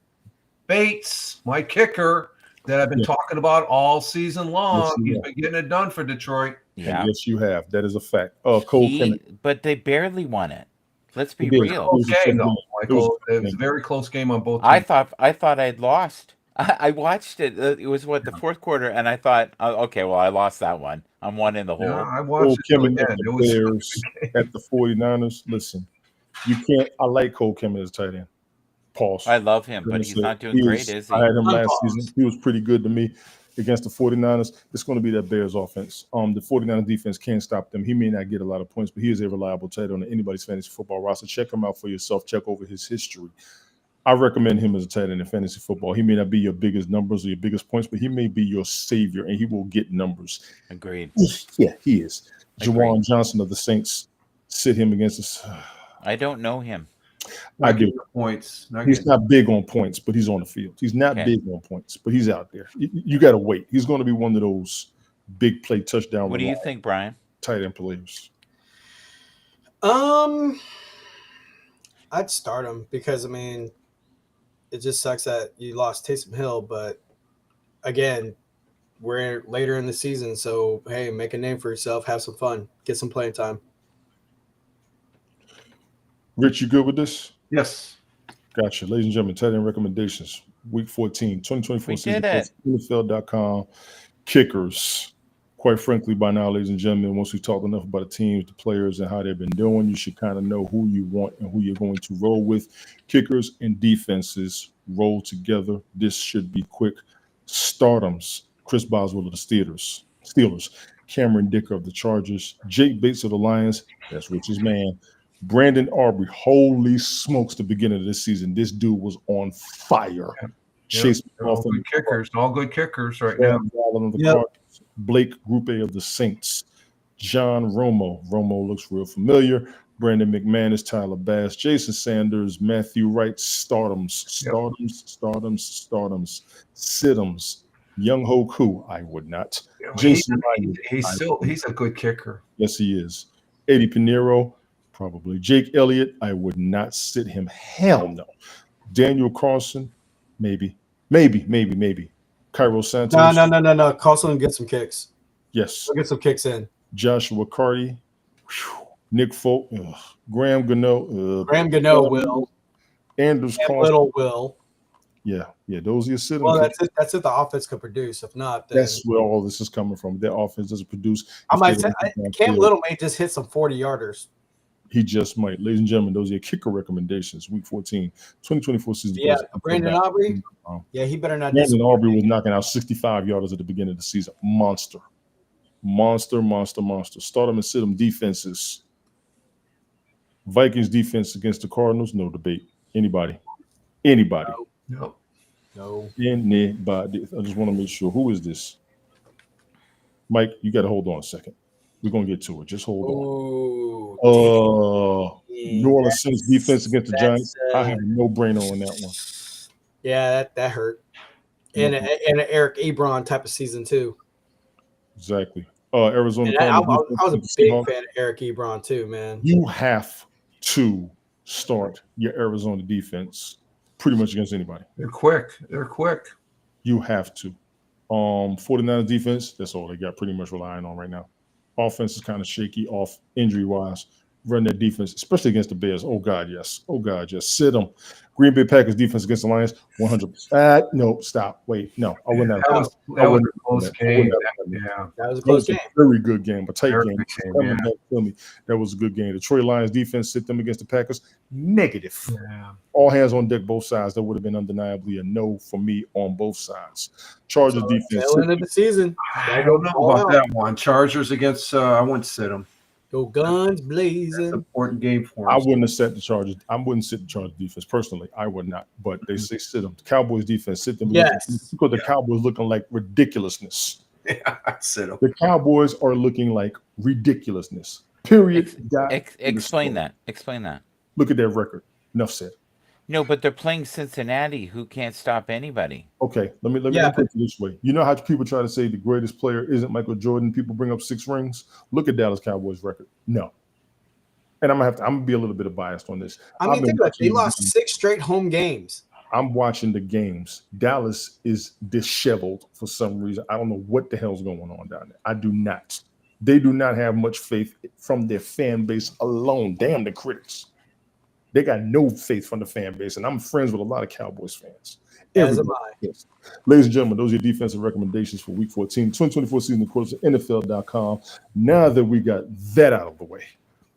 Bates, my kicker, that I've been talking about all season long. Yes, He's been getting it done for Detroit. Yeah. And yes, you have. That is a fact. Cole Kennedy. But they barely won it. Let's be real. Okay, no, Michael. It was a very close game on both teams. I thought I'd lost. I watched it. It was the fourth quarter, and I thought, okay, well, I lost that one. I'm one in the hole. I watched Cole it again. Kennedy at the 49ers. Listen, you can't. I like Cole Kennedy as tight end. Pause. I love him, but he's not doing great, is he? I had him last season. He was pretty good to me against the 49ers. It's going to be that Bears offense. The 49ers defense can't stop them. He may not get a lot of points, but he is a reliable tight end on anybody's fantasy football roster. Check him out for yourself. Check over his history. I recommend him as a tight end in fantasy football. He may not be your biggest numbers or your biggest points, but he may be your savior, and he will get numbers. Agreed. Yeah, he is. Agreed. Jawan Johnson of the Saints, sit him against us. I don't know him. I do. Points. He's not big on points, but he's on the field. He's not big on points, but he's out there. You got to wait. He's going to be one of those big play touchdown. What do you think, Brian? Tight end players. I'd start him because I mean, it just sucks that you lost Taysom Hill, but again, we're later in the season, so hey, make a name for yourself, have some fun, get some playing time. Rich, you good with this? Yes. Gotcha. Ladies and gentlemen, tight end recommendations. Week 14, 2024 We season. did it. NFL.com. Kickers. Quite frankly, by now, ladies and gentlemen, once we've talked enough about the teams, the players, and how they've been doing, you should kind of know who you want and who you're going to roll with. Kickers and defenses roll together. This should be quick. Stardoms. Chris Boswell of the Steelers. Cameron Dicker of the Chargers. Jake Bates of the Lions. That's Rich's man. Brandon Aubrey. Holy smokes, the beginning of this season. This dude was on fire. Chase all good kickers. All good kickers right now. Blake Grupe of the Saints. John Romo. Romo looks real familiar. Brandon McManus, Tyler Bass, Jason Sanders, Matthew Wright, Stardoms. Siddums. Young Ho Koo, I would not. Jason he's a good kicker. Yes, he is. Eddie Pinheiro, probably. Jake Elliott, I would not sit him. Hell no. Daniel Carlson, maybe. Cairo Santos. No. Carlson will get some kicks. Yes. He'll get some kicks in. Joshua Carty. Nick Folk. Graham Gano. Will. Anders Carlson. Little Will. Yeah. Those are your sit. Well, that's if the offense could produce. If not, then that's where all this is coming from. Their offense doesn't produce. I might say Cam Little may just hit some 40-yarders. He just might. Ladies and gentlemen, those are your kicker recommendations. Week 14, 2024 season. Yeah, Brandon Aubrey. Yeah, he better not. Brandon Aubrey was knocking out 65-yarders at the beginning of the season. Monster. Start them and sit them defenses. Vikings defense against the Cardinals, no debate. Anybody. No. Anybody. I just want to make sure. Who is this? Mike, you got to hold on a second. We're going to get to it. Just hold on. New Orleans Saints defense against the Giants. I have a no-brainer on that one. Yeah, that hurt. And an Eric Ebron type of season, too. Exactly. Arizona. I was a big fan of Eric Ebron, too, man. You have to start your Arizona defense pretty much against anybody. They're quick. You have to. 49ers defense, that's all they got pretty much relying on right now. Offense is kind of shaky off injury-wise. Run that defense, especially against the Bears. Oh, God, yes. Sit them. Green Bay Packers defense against the Lions, 100%. No, stop. Wait, no. I wouldn't have. That was a close game. Yeah, that was a close game. Very good game, a tight game. That was a good game. Detroit Lions defense, sit them against the Packers, negative. Yeah. All hands on deck, both sides. That would have been undeniably a no for me on both sides. Chargers defense. End of the season. I don't know about that one. Chargers against, I wouldn't sit them. Go guns blazing. That's an important game for them. I wouldn't have set the Chargers. I wouldn't sit the Chargers defense personally. I would not. But they say sit them. The Cowboys defense, sit them. Yes. Because the Cowboys looking like ridiculousness. Yeah, sit them. The Cowboys are looking like ridiculousness. Period. Explain that. Look at their record. Enough said. No, but they're playing Cincinnati, who can't stop anybody. Okay, let me put it this way. You know how people try to say the greatest player isn't Michael Jordan? People bring up 6 rings. Look at Dallas Cowboys' record. No, and I'm gonna be a little bit biased on this. I mean, think about it. They lost 6 straight home games. I'm watching the games. Dallas is disheveled for some reason. I don't know what the hell's going on down there. I do not. They do not have much faith from their fan base alone. Damn the critics. They got no faith from the fan base, and I'm friends with a lot of Cowboys fans. As am I. Yes. Ladies and gentlemen, those are your defensive recommendations for Week 14, 2024 season, of course, NFL.com. Now that we got that out of the way,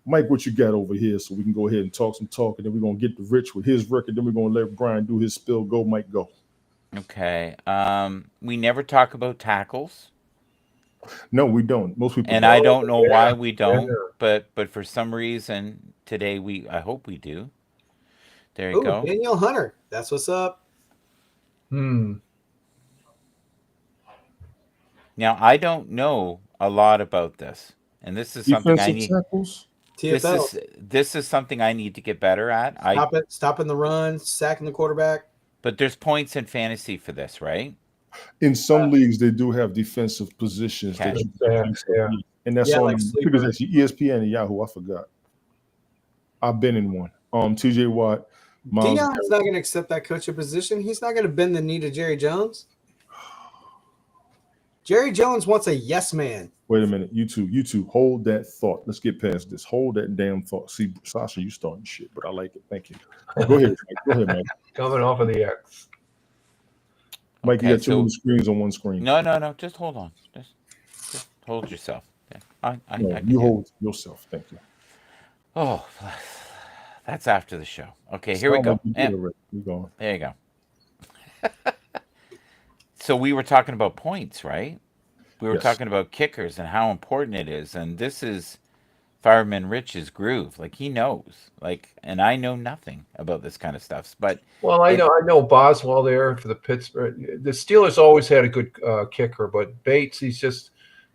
Mike, what you got over here so we can go ahead and talk some talk, and then we're going to get to Rich with his record, then we're going to let Brian do his spill. Go, Mike, go. Okay. We never talk about tackles. No, we don't. Most people and I don't know why we don't, but for some reason today I hope we do. There you go. Daniel Hunter. That's what's up. Hmm. Now I don't know a lot about this, and this is something I Defensive need. tackles. TFL. This is something I need to get better at. Stopping the run, sacking the quarterback. But there's points in fantasy for this, right? In some leagues, they do have defensive positions Okay. that you can place Yeah. on. And that's Yeah, on like I sleeper. think it's actually ESPN and Yahoo. I forgot. I've been in one. TJ Watt, Miles. Dion's not going to accept that coaching position. He's not going to bend the knee to Jerry Jones. Jerry Jones wants a yes man. Wait a minute. You two, hold that thought. Let's get past this. Hold that damn thought. See, Sasha, you starting shit, but I like it. Thank you. Go ahead. Mike. Go ahead, Mike. Coming off of the X. Mike, you Okay, got too many screens on one screen. No. Just hold on. Just hold yourself. Yeah. I No, can you do it. hold yourself. Thank you. Oh, that's after the show. Okay, here we Sound go. like you did already. We're going. There you go. So we were talking about points, right? We were Yes. talking about kickers and how important it is, and this is Fireman Rich's groove. Like he knows. Like, and I know nothing about this kind of stuff. But Well, I know Boswell there for the Pittsburgh. The Steelers always had a good kicker, but Bates, he's just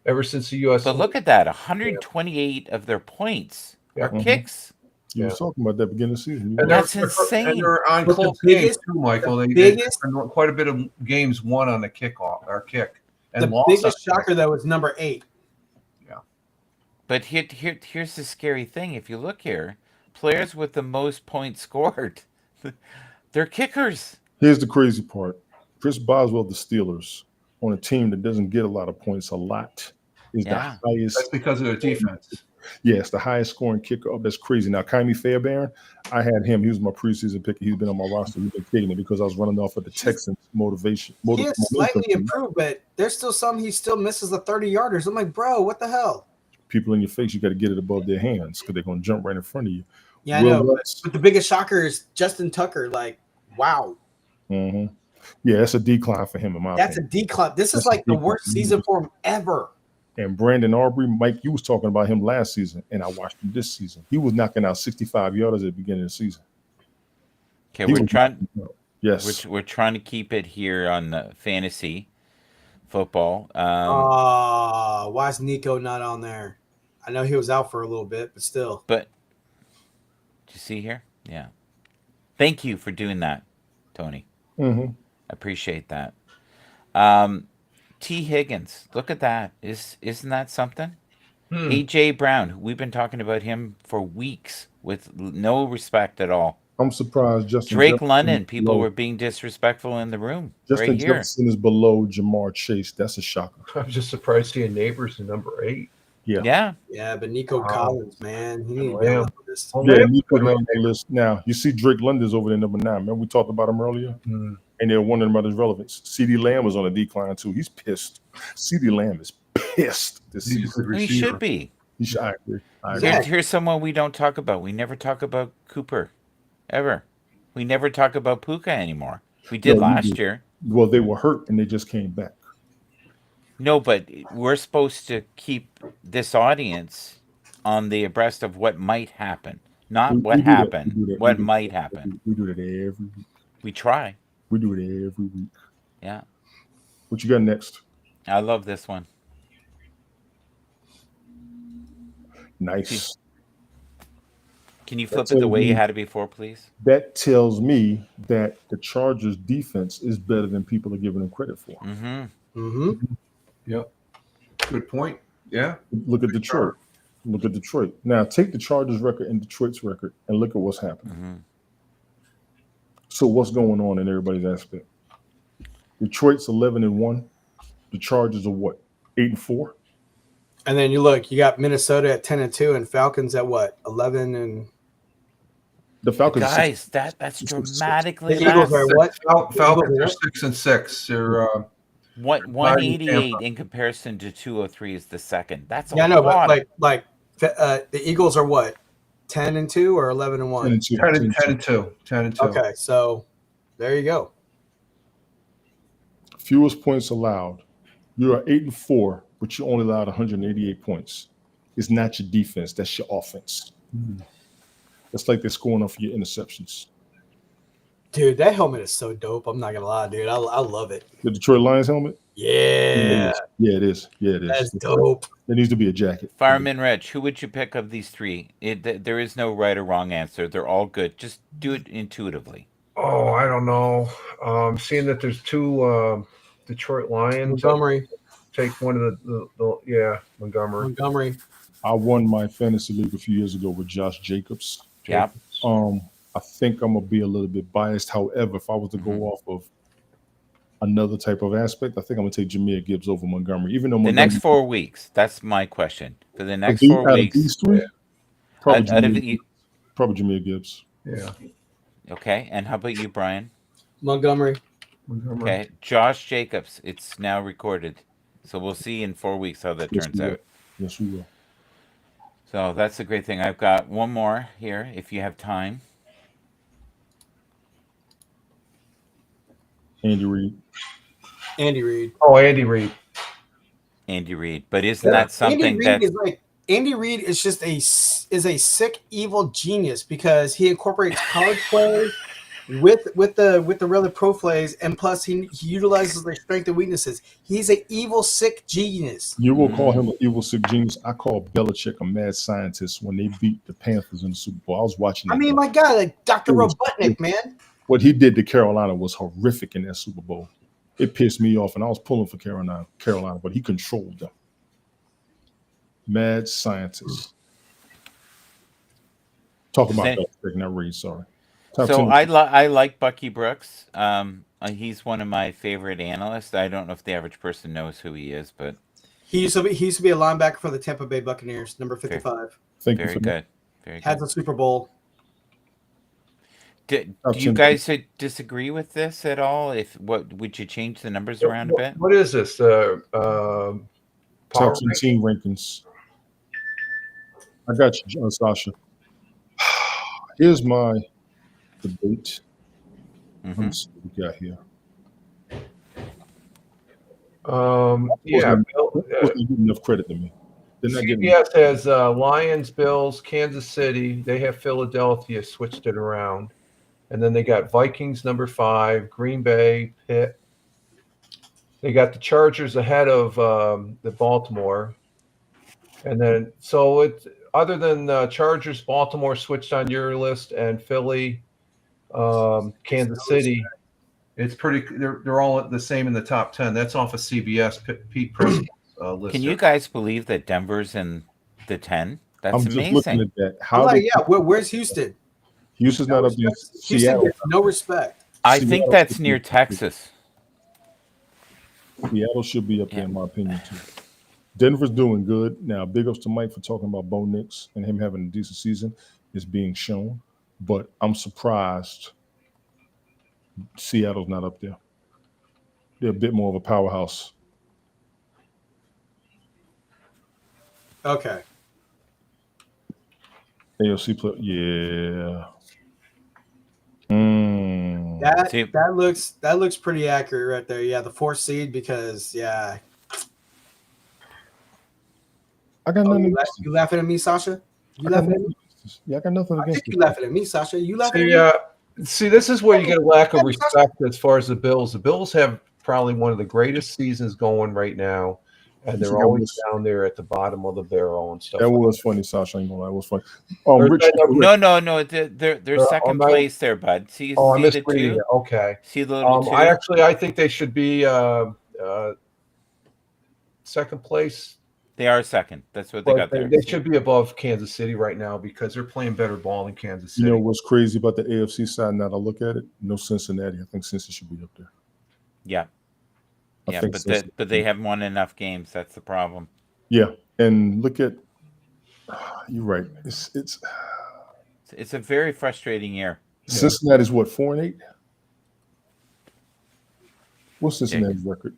ever since the U.S. but look at that, 128 of their points are Yeah. kicks. You was talking about that beginning of the season. And That's they're insane. And they're on But the close biggest- games too, Michael. the They biggest- quite a bit of games won on the kickoff or kick. And The lost biggest on shocker, though, is number 8. But here's the scary thing. If you look here, players with the most points scored, they're kickers. Here's the crazy part. Chris Boswell, the Steelers, on a team that doesn't get a lot of points a lot, is Yeah. the highest. That's because of the defense. Yes, the highest scoring kicker. Oh, that's crazy. Now, Kaimi Fairbairn, I had him. He was my preseason pick. He's been on my roster. He's been kidding it because I was running off of the Texans' motivation. He has slightly improved, but there's still some he still misses the 30-yarders. I'm like, bro, what the hell? People in your face, you got to get it above their hands because they're going to jump right in front of you. Yeah, I Will know. Lutz- But the biggest shocker is Justin Tucker. Like, wow. Mhm. Yeah, that's a decline for him in my That's a opinion. decline. This That's is a like the decline. worst season for him ever. And Brandon Aubrey, Mike, you was talking about him last season, and I watched him this season. He was knocking out 65 yarders at the beginning of the season. Okay, He we're was trying. knocking out. Yes. We're trying to keep it here on the fantasy football. Why is Nico not on there? I know he was out for a little bit, but still. But do you see here? Yeah. Thank you for doing that, Tony. Mm-hmm. Appreciate that. T. Higgins, look at that. Isn't that something? AJ Brown, we've been talking about him for weeks with no respect at all. I'm surprised Justin Drake Jefferson London, is people below- were being disrespectful in the room Justin right here. Jefferson is below Jamar Chase. That's a shocker. I'm just surprised seeing Neighbors in number 8. Yeah. Yeah, but Nico Collins, man, he needs to Oh, be yeah. on the list. Oh, Yeah, man. Nico on the list. Now, you see Drake London's over there, number 9. Remember we talked about him earlier? Hmm. And they're wondering about his relevance. CeeDee Lamb was on a decline, too. He's pissed. CeeDee Lamb is pissed this He's a season. good He receiver. should be. I agree. Yeah. Here's someone we don't talk about. We never talk about Cooper, ever. We never talk about Puka anymore. We did No, we last do. year. Well, they were hurt and they just came back. No, but we're supposed to keep this audience on the abreast of what might happen, not We what do that. happened, We do that. what We do might that. happen. We do that every week. We try. We do it every week. Yeah. What you got next? I love this one. Nice. Can you flip That's it the a way you win. had it before, please? That tells me that the Chargers defense is better than people are giving them credit for. Mm-hmm. Mm-hmm. Yep. Good point. Yeah. Look at Detroit. Look at Detroit. Now take the Chargers record and Detroit's record and look at what's happening. Mm-hmm. So what's going on in everybody's aspect? Detroit's 11-1. The Chargers are what? 8-4. And then you look, you got Minnesota at 10-2, and Falcons at what? 11 and The Falcons. are Guys, that's dramatically the Eagles less. are what? Falcons are Eagles 6 and 6. They're What Tampa. 188 in comparison to 203 is the second. That's a Yeah, I know, lot. but like the Eagles are what? 10-2 or 11-1? 10-2. 10 and 2. 10 and 2. Okay, so there you go. Fewest points allowed. You are 8-4, but you only allowed 188 points. It's not your defense. That's your offense. That's like they're scoring off your interceptions. Dude, that helmet is so dope. I'm not gonna lie, dude. I love it. The Detroit Lions helmet? Yeah, Yeah, it is. Yeah, it is. that's dope. There needs to be a jacket. Fireman Rich, who would you pick of these three? There is no right or wrong answer. They're all good. Just do it intuitively. Oh, I don't know. Seeing that there's two Detroit Lions, Montgomery. take one of the Montgomery. I won my fantasy league a few years ago with Josh Jacobs. Yeah. I think I'm gonna be a little bit biased. However, if I was to go off of another type of aspect, I think I'm gonna take Jahmyr Gibbs over Montgomery. Even though The Montgomery, next 4 weeks. That's my question. For the next out 4 of weeks. these three, probably Out of Jahmyr Gibbs. Yeah. Okay. And how about you, Brian? Montgomery. Okay. Josh Jacobs. It's now recorded. So we'll see in 4 weeks how that Yes, turns we will. out. Yes, we will. So that's the great thing. I've got one more here if you have time. Andy Reid. Andy Reid. Oh, Andy Reid. Andy Reid. But isn't that something Andy Reid is just a sick evil genius because he incorporates college players with the really pro plays, and plus he utilizes their strength and weaknesses. He's an evil sick genius. You will call him an evil sick genius. I call Belichick a mad scientist when they beat the Panthers in the Super Bowl. I was watching that. I mean, my God, like Dr. Robotnik, man. What he did to Carolina was horrific in that Super Bowl. It pissed me off, and I was pulling for Carolina, but he controlled them. Mad scientist. Talk about Belichick, not Reid. Sorry. So I like Bucky Brooks. He's one of my favorite analysts. I don't know if the average person knows who he is, but he used to be a linebacker for the Tampa Bay Buccaneers, number 55. Very good. Has a Super Bowl. Do you guys disagree with this at all? Would you change the numbers around a bit? What is this? Top 10 team rankings. I got you, Sasha. Here's my debate. Let me see what we got here. Wasn't giving enough credit to me. CBS has Lions, Bills, Kansas City. They have Philadelphia, switched it around. And then they got Vikings number 5, Green Bay, Pitt. They got the Chargers ahead of the Baltimore. And then, so it's other than Chargers, Baltimore switched on your list, and Philly, Kansas City. It's pretty. They're all the same in the top 10. That's off of CBS. Pete Prisco's list. Can you guys believe that Denver's in the 10? That's amazing. I'm just looking at that. Where's Houston? Houston's not up there. Houston gets no respect. I think that's near Texas. Seattle should be up there, in my opinion, too. Denver's doing good. Now, big ups to Mike for talking about Bo Nix and him having a decent season is being shown. But I'm surprised Seattle's not up there. They're a bit more of a powerhouse. Okay. AFC play, yeah. That looks pretty accurate right there. Yeah, the 4th seed because I got nothing. You laughing at me, Sasha? You laughing at me? Yeah, I got nothing against you. Laughing at me, Sasha? You laughing at me? See, this is where you get a lack of respect as far as the Bills. The Bills have probably one of the greatest seasons going right now, and they're always down there at the bottom of the barrel and stuff. That was funny, Sasha. I ain't gonna lie, it was funny. No, they're second place there, bud. See, I missed the 2? Okay. See the little 2? I think they should be second place. They are second. That's what they got there. They should be above Kansas City right now because they're playing better ball than Kansas City. You know what's crazy about the AFC side now that I look at it? No Cincinnati. I think Cincinnati should be up there. Yeah. But they haven't won enough games. That's the problem. Yeah. And look at you're right. It's a very frustrating year. Cincinnati's what, 4-8? What's Cincinnati's record?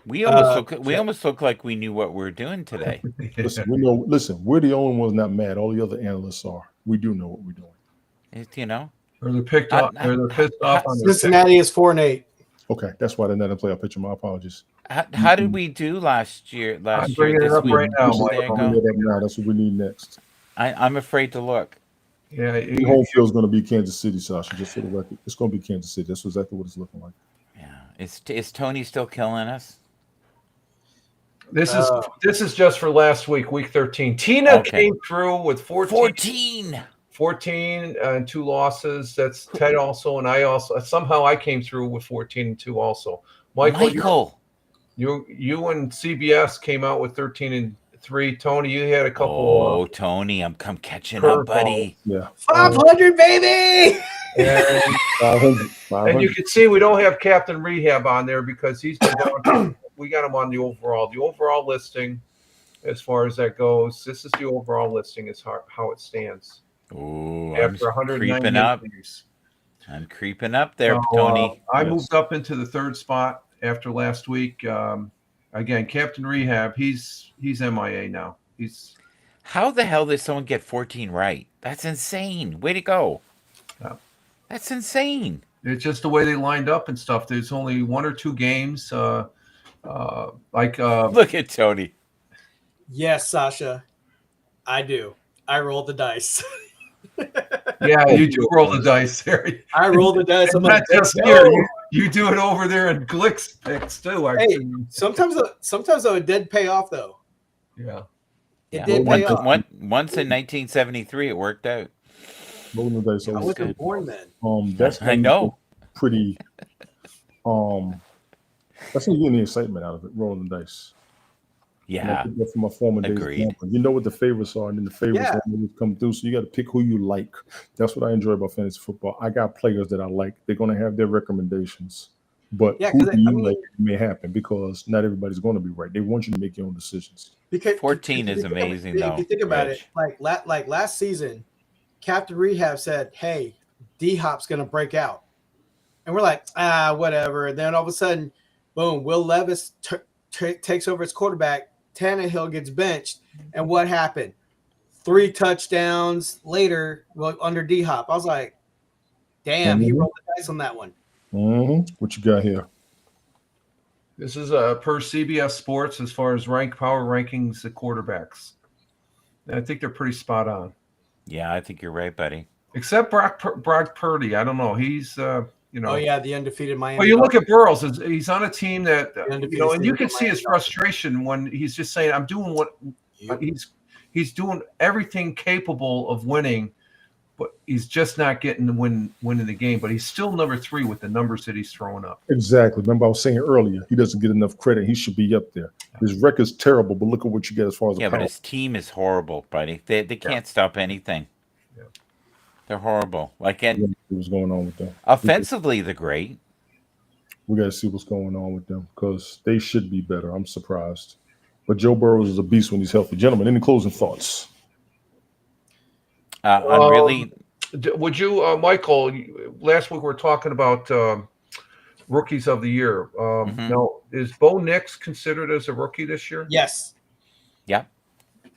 We almost look like we knew what we were doing today. Listen, we're the only ones not mad. All the other analysts are. We do know what we're doing. Or they're pissed off on Cincinnati is 4-8. Okay, that's why they're not in the playoff picture. My apologies. How did we do last year? I'm bringing it up right now. That's what we need next. I'm afraid to look. Yeah, The home field is going to be Kansas City, Sasha. Just for the record, it's going to be Kansas City. That's exactly what it's looking like. Yeah. Is Tony still killing us? this is just for last week, week 13. Tina Okay. came through with 14 and 2 losses. That's Ted also, and I also. Somehow I came through with 14 and 2 also. Michael. You and CBS came out with 13 and 3. Tony, you had a couple. Oh, Tony, I'm catching up, buddy. Yeah, 500, baby. And 500. And you can see we don't have Captain Rehab on there because he's been going. We got him on the overall listing. As far as that goes, this is the overall listing as how it stands. Oh, After I'm 198 creeping up. days. I'm creeping up there, So, Tony. I moved up into the 3rd spot after last week. Again, Captain Rehab, he's MIA now. How the hell did someone get 14 right? That's insane. Way to go. Yeah. That's insane. It's just the way they lined up and stuff. There's only 1 or 2 games. Look at Tony. Yes, Sasha, I do. I rolled the dice. Yeah, you do roll the dice there. I roll the dice. I'm Not like, just "Let's here. go." You do it over there in Glick's picks too. Hey, sometimes it did pay off though. Yeah. It did pay off. Once in 1973, it worked out. Rolling the dice. I over. wasn't born then. That's I know. Pretty. That's when you get the excitement out of it. Rolling the dice. Yeah. And I think that from my former days. Agreed. You know what the favorites are, and then the favorites don't always come through. So you got to pick who you like. That's what I enjoy about fantasy football. I got players that I like. They're going to have their recommendations, but who do you like may happen because not everybody's going to be right. They want you to make your own decisions. Because 14 is amazing, though. If you think about Rich. it, like last season, Captain Rehab said, "Hey, D-Hop's going to break out," and we're like, whatever. And then all of a sudden, boom, Will Levis takes over as quarterback. Tannehill gets benched, and what happened? 3 touchdowns later, under D-Hop. I was like, damn, he rolled the dice on that one. What you got here? This is per CBS Sports as far as power rankings the quarterbacks. And I think they're pretty spot on. Yeah, I think you're right, buddy. Except Brock Purdy. I don't know. He's Oh yeah, the undefeated Miami. Well, you look at Burrows. He's on a team that and you can see his Miami frustration when he's just saying, "I'm doing what he's doing everything capable of winning, but he's just not getting the winning the game. But he's still number 3 with the numbers that he's throwing up." Exactly. Remember, I was saying earlier, he doesn't get enough credit. He should be up there. His record's terrible, but look at what you get as far as but his team is horrible, buddy. They can't stop anything. Yeah. They're horrible. What's going on with them? Offensively, they're great. We got to see what's going on with them because they should be better. I'm surprised. But Joe Burrow is a beast when he's healthy. Gentlemen, any closing thoughts? I'm really. Would you, Michael? Last week we were talking about rookies of the year. Now, is Bo Nix considered as a rookie this year? Yes. Yeah.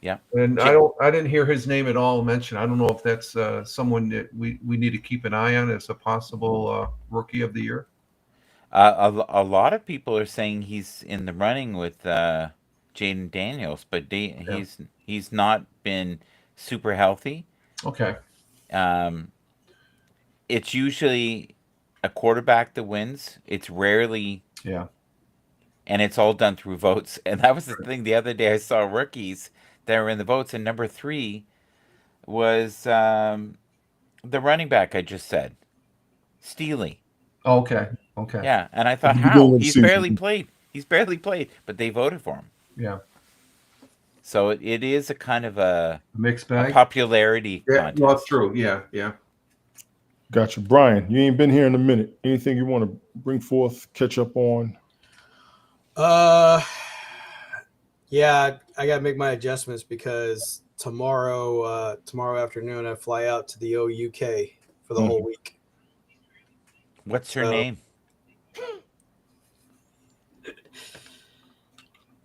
Yeah. And I didn't hear his name at all mentioned. I don't know if that's someone that we need to keep an eye on as a possible rookie of the year. A lot of people are saying he's in the running with Jaden Daniels, but he's not been super healthy. Okay. It's usually a quarterback that wins. It's rarely. Yeah. And it's all done through votes. And that was the thing the other day. I saw rookies that were in the votes, and number 3 was the running back I just said, Steely. Okay. Yeah, and I thought, how? He's barely played, but they voted for him. Yeah. So it is a kind of a mixed bag, popularity contest. Well, that's true. Yeah. Gotcha. Brian, you ain't been here in a minute. Anything you want to bring forth, catch up on? Yeah, I got to make my adjustments because tomorrow afternoon I fly out to the OUK for the whole week. What's her name?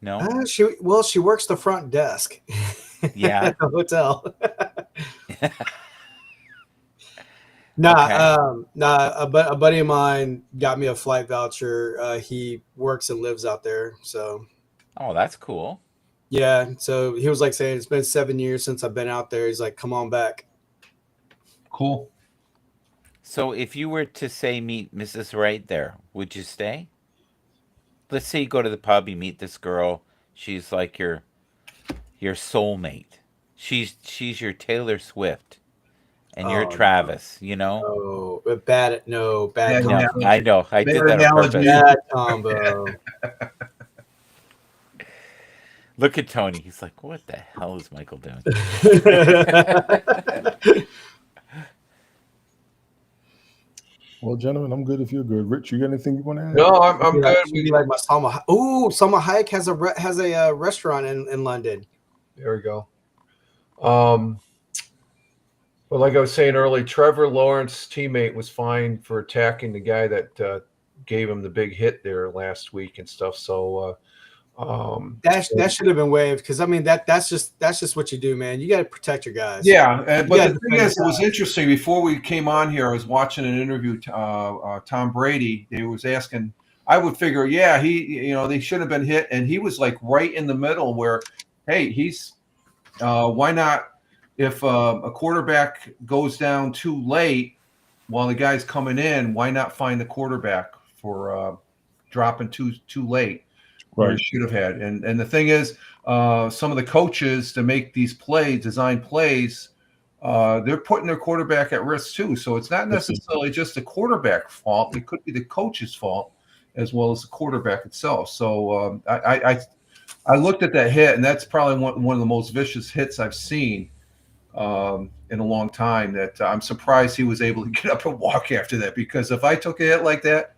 No. She works the front desk. Yeah. At the hotel. A buddy of mine got me a flight voucher. He works and lives out there, so. Oh, that's cool. Yeah, so he was like saying it's been 7 years since I've been out there. He's like, "Come on back." Cool. So if you were to say meet Mrs. Right there, would you stay? Let's say you go to the pub, you meet this girl. She's like your soulmate. She's your Taylor Swift, and you're Oh Travis. You know. no, bad Bad No, combo. I analogy. know. I Bad did that on analogy. purpose. Bad combo. Look at Tony. He's like, what the hell is Michael doing? Well, gentlemen, I'm good if you're good. Rich, you got anything you want to add? No, I'm Be good. like, she'd be like my Salma. Ooh, Salma Hayek has a restaurant in London. There we go. But like I was saying earlier, Trevor Lawrence's teammate was fined for attacking the guy that gave him the big hit there last week and stuff. So That should have been waived because I mean that's just what you do, man. You got to protect your guys. yeah, but gotta the thing defend is, it was interesting. Before we came on here, I was watching an interview. Tom Brady. They was asking. I would figure, yeah, they should have been hit, and he was like right in the middle where, hey, he's why not? If a quarterback goes down too late while the guy's coming in, why not find the quarterback for dropping too late? Where he should have had. And the thing is, some of the coaches to make these design plays, they're putting their quarterback at risk too. So it's not necessarily just the quarterback fault. It could be the coach's fault as well as the quarterback itself. So I looked at that hit, and that's probably one of the most vicious hits I've seen in a long time. That I'm surprised he was able to get up and walk after that, because if I took a hit like that,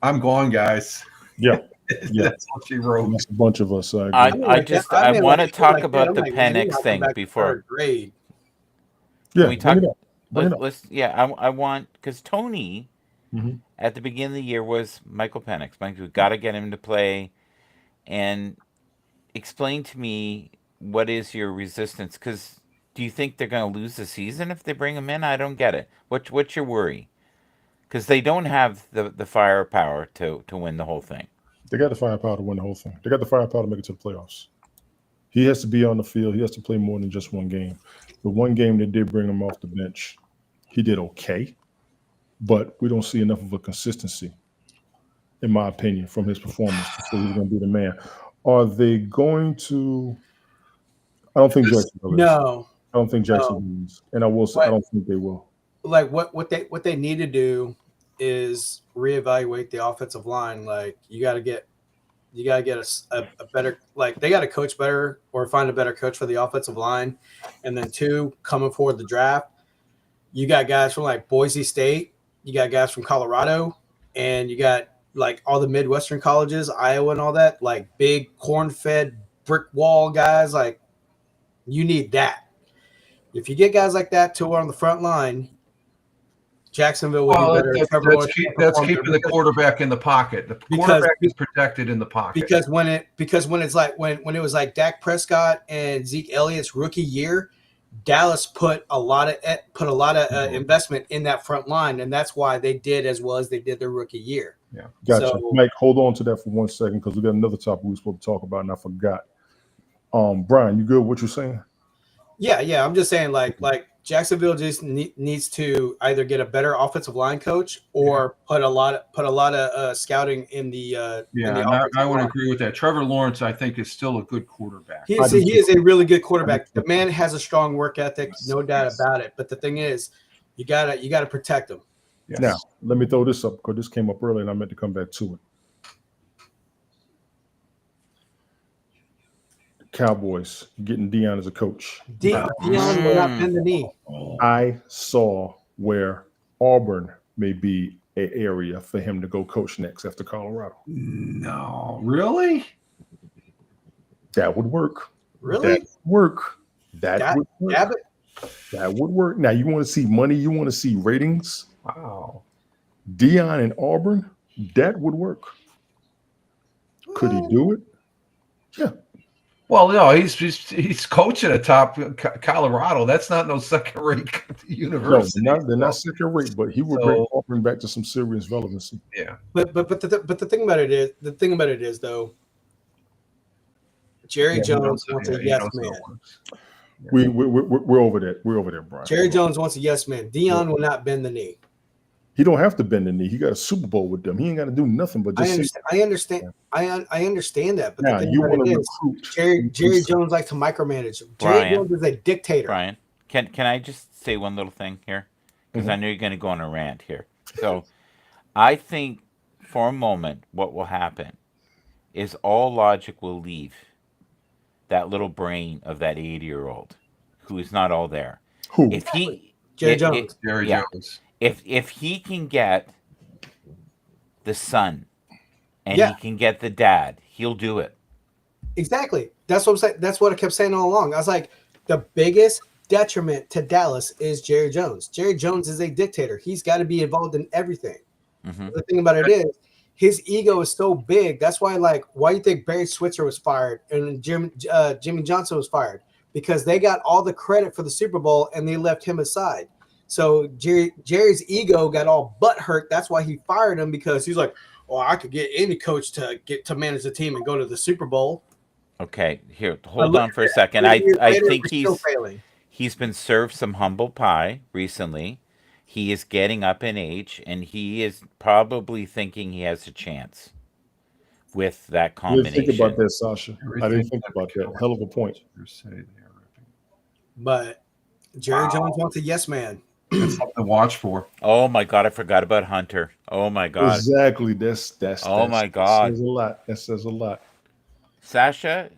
I'm gone, guys. Yeah. Yeah, that's what she wrote. That's a bunch of us. I want to talk about the Penix thing before. Grade. Yeah, Can we talk? Bring it up. Let's. Yeah, I want, because Tony at the beginning of the year was Michael Penix. We got to get him to play, and explain to me what is your resistance? Because do you think they're going to lose the season if they bring him in? I don't get it. What's your worry? Because they don't have the firepower to win the whole thing. They got the firepower to win the whole thing. They got the firepower to make it to the playoffs. He has to be on the field. He has to play more than just one game. The one game they did bring him off the bench, he did okay, but we don't see enough of a consistency, in my opinion, from his performance. So he's going to be the man. Are they going to? I don't think Jacksonville is. No, I don't think Jacksonville is, and I will say I don't think they will. Like what they need to do is reevaluate the offensive line. Like you got to get a better, like they got to coach better or find a better coach for the offensive line. And then two, coming forward the draft, you got guys from like Boise State, you got guys from Colorado, and you got like all the Midwestern colleges, Iowa and all that, like big corn-fed brick wall guys. Like you need that. If you get guys like that to on the front line, Jacksonville will be better. That's keeping the quarterback in the pocket. The quarterback is protected in the pocket. Because when it's like when it was like Dak Prescott and Zeke Elliott's rookie year, Dallas put a lot of investment in that front line, and that's why they did as well as they did their rookie year. Yeah, gotcha. So, Mike, hold on to that for 1 second because we got another topic we were supposed to talk about, and I forgot. Brian, you good? What you're saying? Yeah. I'm just saying, like Jacksonville just needs to either get a better offensive line coach or put a lot of scouting in the. I would agree with that. Trevor Lawrence, I think, is still a good quarterback. He is a really good quarterback. The man has a strong work ethic, no doubt about it. But the thing is, you gotta protect him. Yes. Now, let me throw this up because this came up earlier and I meant to come back to it. Cowboys getting Deion as a coach. Deion will not bend the knee. I saw where Auburn may be an area for him to go coach next after Colorado. No, really? That would work. Really? That would work. That would work. Abbott? That would work. Now, you want to see money? You want to see ratings? Wow. Deion in Auburn? That would work. Could he do it? Yeah. Well, no, he's coaching at top Colorado. That's not no second-rate university. No, they're not second-rate, but he would bring Auburn back to some serious relevancy. Yeah. But the thing about it is though, Jerry Jones wants a yes man. We're over that. We're over there, Brian. Jerry Jones wants a yes man. Dion will not bend the knee. He don't have to bend the knee. He got a Super Bowl with them. He ain't got to do nothing but just. I understand that. But now the thing you about want it to is, recruit. Jerry Jones likes to micromanage. Brian. Jerry Jones is a dictator. Brian, can I just say one little thing here? Because I know you're going to go on a rant here. So I think for a moment what will happen is all logic will leave that little brain of that 80-year-old who is not all there. Who? If he Jerry Jones. Jerry Jones. If he can get the son and Yeah. he can get the dad, he'll do it. Exactly. That's what I'm saying. That's what I kept saying all along. I was like, the biggest detriment to Dallas is Jerry Jones. Jerry Jones is a dictator. He's got to be involved in everything. Mm-hmm. The thing about it is, his ego is so big. That's why, like, why you think Barry Switzer was fired and Jimmy Johnson was fired? Because they got all the credit for the Super Bowl and they left him aside. So Jerry's ego got all butt hurt. That's why he fired him, because he's like, "Oh, I could get any coach to manage the team and go to the Super Bowl." Okay, here, hold on for a second. I think still failing. he's been served some humble pie recently. He is getting up in age, and he is probably thinking he has a chance with that I didn't combination. think about that, Sasha. I didn't think about that. Hell of a point. But Jerry Jones wants a yes man. That's something to watch for. Oh my God, I forgot about Hunter. Oh my God. Exactly. That's. Oh my God. That says a lot. That says a lot. Sasha,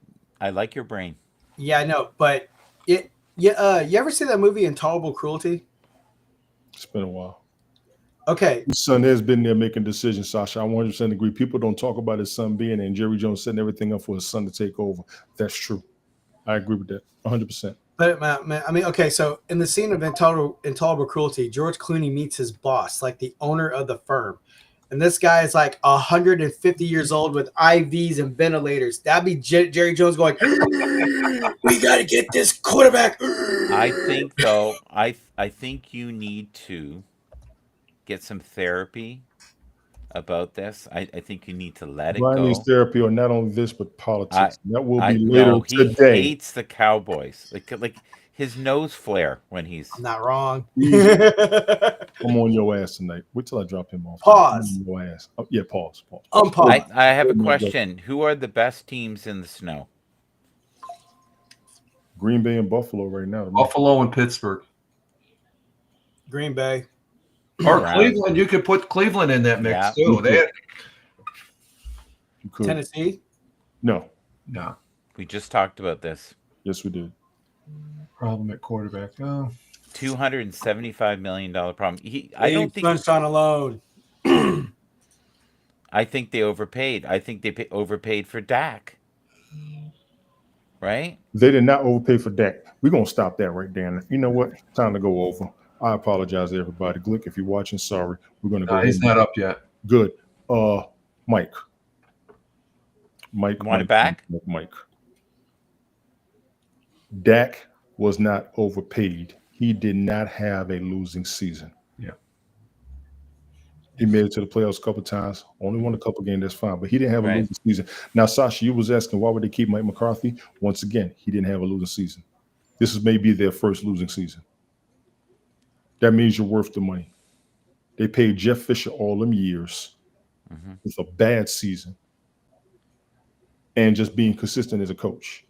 I like your brain. Yeah, I know, but you ever see that movie Intolerable Cruelty? It's been a while. Okay. His son has been there making decisions, Sasha. I 100% agree. People don't talk about his son being there, and Jerry Jones setting everything up for his son to take over. That's true. I agree with that 100%. But man, I mean, okay, so in the scene of Intolerable Cruelty, George Clooney meets his boss, like the owner of the firm. And this guy is like 150 years old with IVs and ventilators. That'd be Jerry Jones going, "We got to get this quarterback." I think, though, I think you need to get some therapy about this. I think you need to let it Brian go. needs therapy on not only this, but politics. That will be no, later today. He hates the Cowboys. Like his nose flare when he's. I'm not wrong. I'm on your ass tonight. Wait till I drop him off. Pause. I'm on your ass. Oh, yeah, pause. Unpause. I have a question. Who are the best teams in the snow? Green Bay and Buffalo right now. Buffalo and Pittsburgh. Green Bay. Or Browns. Cleveland. You could put Cleveland in that mix Yeah. too. You could. Tennessee. No. No We just talked about this. Yes, we did. problem at quarterback. Oh. $275 million problem. I don't think. Sunshine alone. I think they overpaid. I think they overpaid for Dak. Right? They did not overpay for Dak. We're gonna stop that right there. You know what? Time to go over. I apologize to everybody. Glick, if you're watching, sorry. We're gonna go. No, he's not up yet. Good. Mike. Want it back? Mike. Dak was not overpaid. He did not have a losing season. Yeah. He made it to the playoffs a couple times. Only won a couple games. That's fine. But he didn't have a Right. losing season. Now, Sasha, you was asking why would they keep Mike McCarthy? Once again, he didn't have a losing season. This is maybe their first losing season. That means you're worth the money. They paid Jeff Fisher all them years with a bad season and just being consistent as a coach.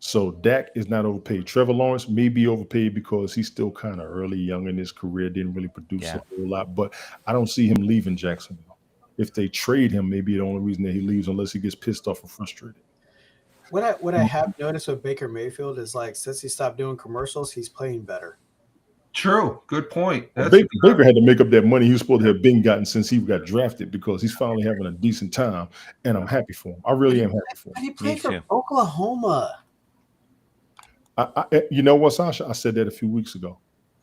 So Dak is not overpaid. Trevor Lawrence may be overpaid because he's still kind of early, young in his career, didn't really produce a whole lot. But I don't see him leaving Jacksonville. If they trade him, maybe the only reason that he leaves unless he gets pissed off or frustrated. What I have noticed with Baker Mayfield is, like, since he stopped doing commercials, he's playing better. True. Good point. Baker had to make up that money he was supposed to have been gotten since he got drafted because he's finally having a decent time, and I'm happy for him. I really am happy for him. But he played for too. Oklahoma. You know what, Sasha? I said that a few weeks ago.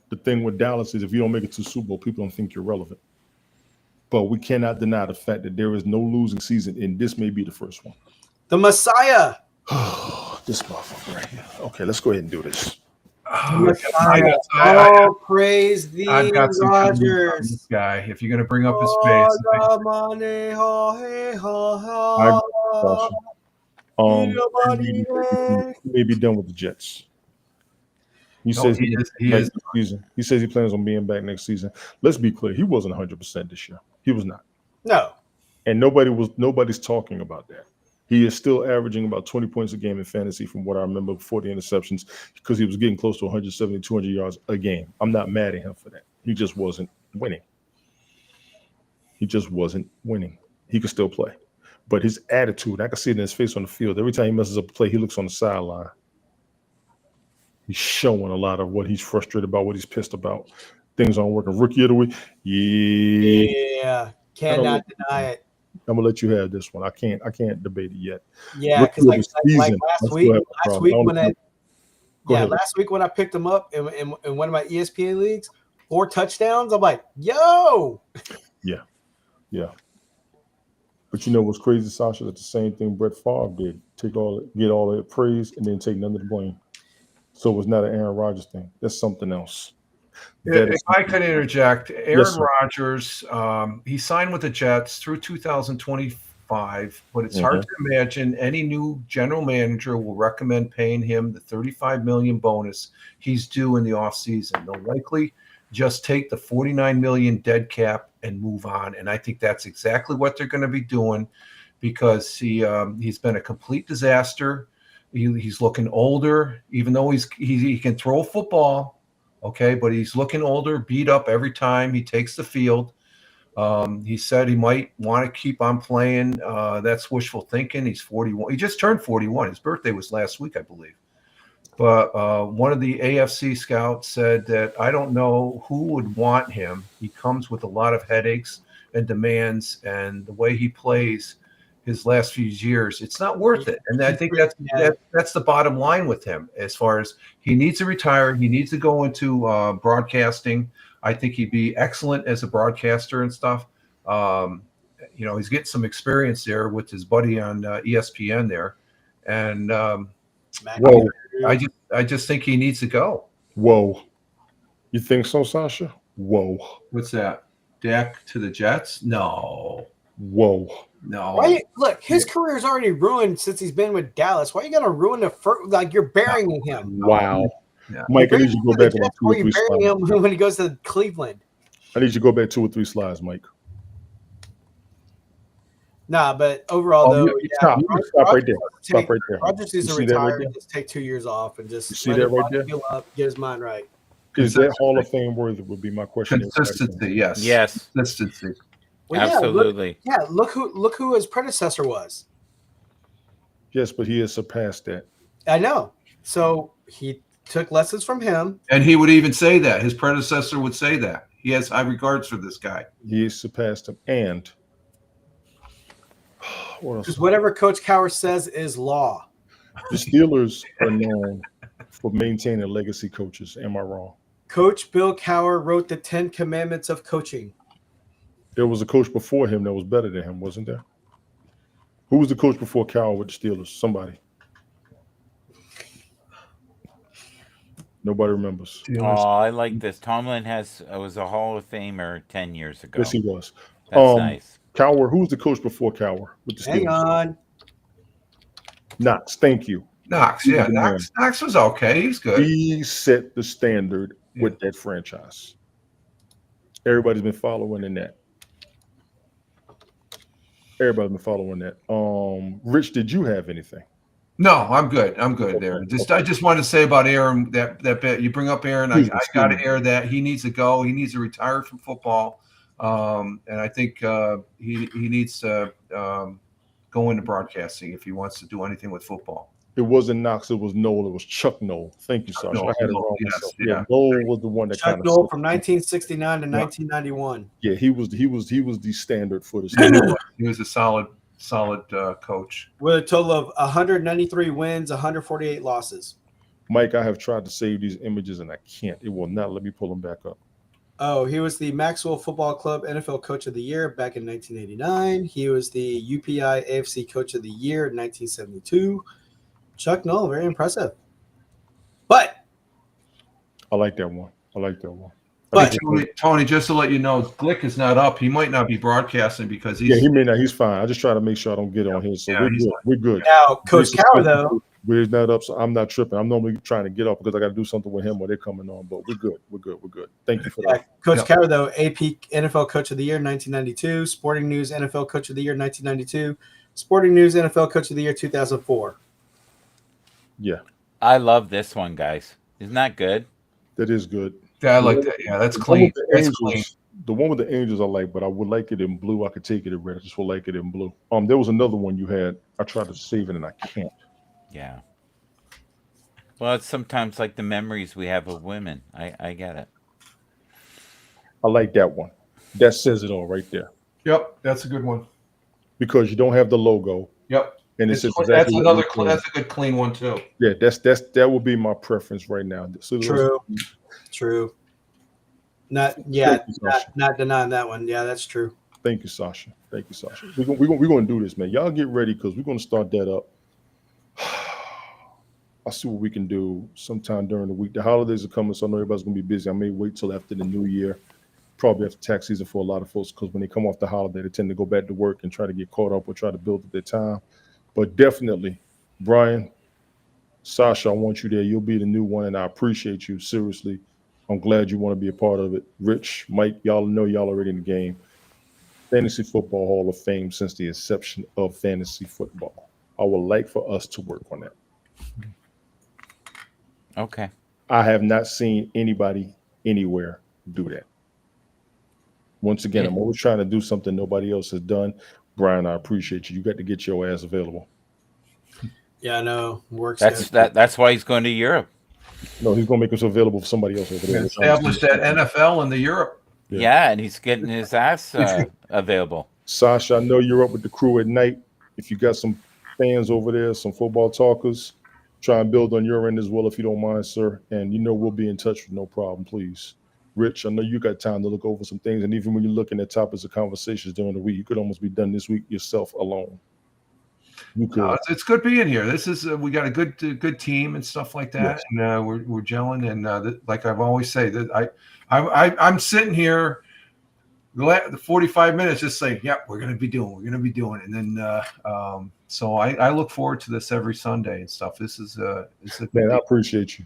The thing with Dallas is if you don't make it to the Super Bowl, people don't think you're relevant. But we cannot deny the fact that there is no losing season, and this may be the first one. The Messiah. This motherfucker right here. Okay, let's go ahead and do this. Praise thee, I've got some comments on Rodgers. this guy. If you're going to bring up his face, He may be done with the Jets. He No, says he is. He next is. season. He says he plans on being back next season. Let's be clear. He wasn't 100% this year. He was not. No. And nobody's talking about that. He is still averaging about 20 points a game in fantasy from what I remember before the interceptions because he was getting close to 170, 200 yards a game. I'm not mad at him for that. He just wasn't winning. He just wasn't winning. He could still play. But his attitude, I can see it in his face on the field. Every time he messes up a play, he looks on the sideline. He's showing a lot of what he's frustrated about, what he's pissed about. Things aren't working. Rookie of the week. Yeah. Cannot deny it. I'm gonna let you have this one. I can't debate it yet. Yeah, because like last week when I picked him up in one of my ESPN leagues, 4 touchdowns. I'm like, yo. Yeah. But you know what's crazy, Sasha? That's the same thing Brett Favre did. Get all the praise and then take none of the blame. So it was not an Aaron Rodgers thing. That's something else. If I could interject, Aaron Yes, Rodgers, he signed with the Jets through 2025, but it's hard to imagine any new general manager will recommend paying him the $35 million bonus he's due in the offseason. They'll likely just take the $49 million dead cap and move on. And I think that's exactly what they're going to be doing because he's been a complete disaster. He's looking older, even though he can throw football. Okay, but he's looking older, beat up every time he takes the field. He said he might want to keep on playing. That's wishful thinking. He's 41. He just turned 41. His birthday was last week, I believe. But one of the AFC scouts said that I don't know who would want him. He comes with a lot of headaches and demands, and the way he plays his last few years, it's not worth it. And I think that's the bottom line with him as far as he needs to retire. He needs to go into broadcasting. I think he'd be excellent as a broadcaster and stuff. He's getting some experience there with his buddy on ESPN there. And I just think he needs to go. Whoa. You think so, Sasha? Whoa. What's that? Dak to the Jets? No. Whoa. No. Look, his career is already ruined since he's been with Dallas. Why are you going to ruin the first? Like, you're burying him. Wow. Yeah. Mike, I need you to go back to 2 or 3 slides. Him when he goes to Cleveland. I need you to go back 2 or 3 slides, Mike. Nah, but overall, stop right there. Stop right there. Rodgers needs to retire and just take 2 years off and just see that right there? Heal up, get his mind right. Is that Hall of Fame worthy? Would be my question. Consistency, yes. Consistency. Well, absolutely. Look who his predecessor was. Yes, but he has surpassed that. I know. So he took lessons from him. And he would even say that. His predecessor would say that. He has high regards for this guy. He has surpassed him. And because whatever Coach Cowher says is law. The Steelers are known for maintaining legacy coaches. Am I wrong? Coach Bill Cowher wrote the 10 Commandments of coaching. There was a coach before him that was better than him, wasn't there? Who was the coach before Cowher with the Steelers? Somebody. Nobody remembers. Oh, I like this. Tomlin was a Hall of Famer 10 years ago. Yes, he was. That's nice. Cowher, who was the coach before Cowher with the Steelers? Hang on. Knox, thank you. Knox was okay. He's good. He set the standard with that franchise. Everybody's been following in that. Everybody's been following that. Rich, did you have anything? No, I'm good. I'm good there. I just wanted to say about Aaron that bit. You bring up Aaron. I got to air that. He needs to go. He needs to retire from football. And I think he needs to go into broadcasting if he wants to do anything with football. It wasn't Knox. It was Noel. It was Chuck Noel. Thank you, Sasha. I had it wrong. Yes, Noel was the one that Chuck Noel from 1969 to 1991. Yeah, he was the standard for the Steelers. He was a solid coach with a total of 193 wins, 148 losses. Mike, I have tried to save these images and I can't. It will not let me pull them back up. Oh, he was the Maxwell Football Club NFL Coach of the Year back in 1989. He was the UPI AFC Coach of the Year in 1972. Chuck Noll, very impressive. But I like that one. But Tony, just to let you know, Glick is not up. He might not be broadcasting because he's he may not. He's fine. I just try to make sure I don't get on here. So we're good. We're good. now, Coach Cower, though, We're not up, so I'm not tripping. I'm normally trying to get off because I got to do something with him or they're coming on. But we're good. We're good. We're good. Thank you for that. Coach Cower, though, AP NFL Coach of the Year 1992, Sporting News NFL Coach of the Year 1992, Sporting News NFL Coach of the Year 2004. Yeah, I love this one, guys. Isn't that good? that is good. Yeah, I like that. Yeah, that's The one clean. with the That's Angels- clean. The one with the Angels I like, but I would like it in blue. I could take it in red. I just would like it in blue. There was another one you had. I tried to save it and I can't. Yeah. Well, it's sometimes like the memories we have of women. I get it. I like that one. That says it all right there Yep, that's a good one. because you don't have the logo Yep. and it It's says that's exactly what another. you're doing. That's a good clean one too. Yeah, that would be my preference right now. So True. Not Thank you, Sasha. not denying that one. Yeah, that's true. Thank you, Sasha. Thank you, Sasha. We're gonna do this, man. Y'all get ready because we're gonna start that up. I'll see what we can do sometime during the week. The holidays are coming, so I know everybody's gonna be busy. I may wait till after the new year, probably after tax season for a lot of folks, because when they come off the holiday, they tend to go back to work and try to get caught up or try to build up their time. But definitely, Brian, Sasha, I want you there. You'll be the new one, and I appreciate you. Seriously, I'm glad you want to be a part of it. Rich, Mike, y'all know y'all already in the game. Fantasy Football Hall of Fame since the inception of fantasy football. I would like for us to work on that. Okay. I have not seen anybody anywhere do that. Once again, I'm always trying to do something nobody else has done. Brian, I appreciate you. You got to get your ass available. Yeah, I know. Works. That's why he's going to Europe. No, he's going to make us available for somebody else over there. Establish that NFL in the Europe. Yeah. Yeah, and he's getting his ass available. Sasha, I know you're up with the crew at night. If you got some fans over there, some football talkers, try and build on your end as well if you don't mind, sir. And you know we'll be in touch with no problem, please. Rich, I know you got time to look over some things. And even when you're looking at topics of conversations during the week, you could almost be done this week yourself alone. You could. No, it's good being here. This is we got a good team and stuff like that, Yes. and we're gelling. And like I've always say that I'm sitting here the 45 minutes just saying, yeah, we're gonna be doing, and then so I look forward to this every Sunday and stuff. This is it's a Man, I appreciate you.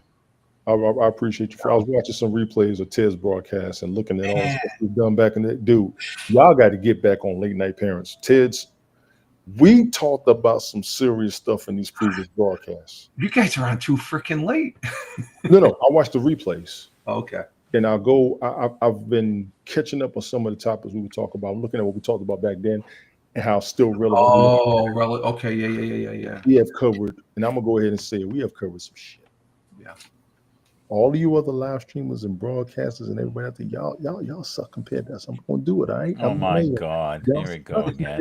I appreciate you. I was watching some replays of Ted's broadcast and looking at all the stuff we've done back in the dude. Y'all got to get back on Late Night Parents. Ted's. We talked about some serious stuff in these previous broadcasts. You guys are on too freaking late. No, I watched the replays. Okay. And I'll go. I've been catching up on some of the topics we were talking about. I'm looking at what we talked about back then and how still relevant. Oh, okay, yeah. We have covered, and I'm gonna go ahead and say it, we have covered some shit. Yeah. All of you other live streamers and broadcasters and everybody out there, y'all suck compared to us. I'm gonna do it. All right. Oh my God! Here we go again.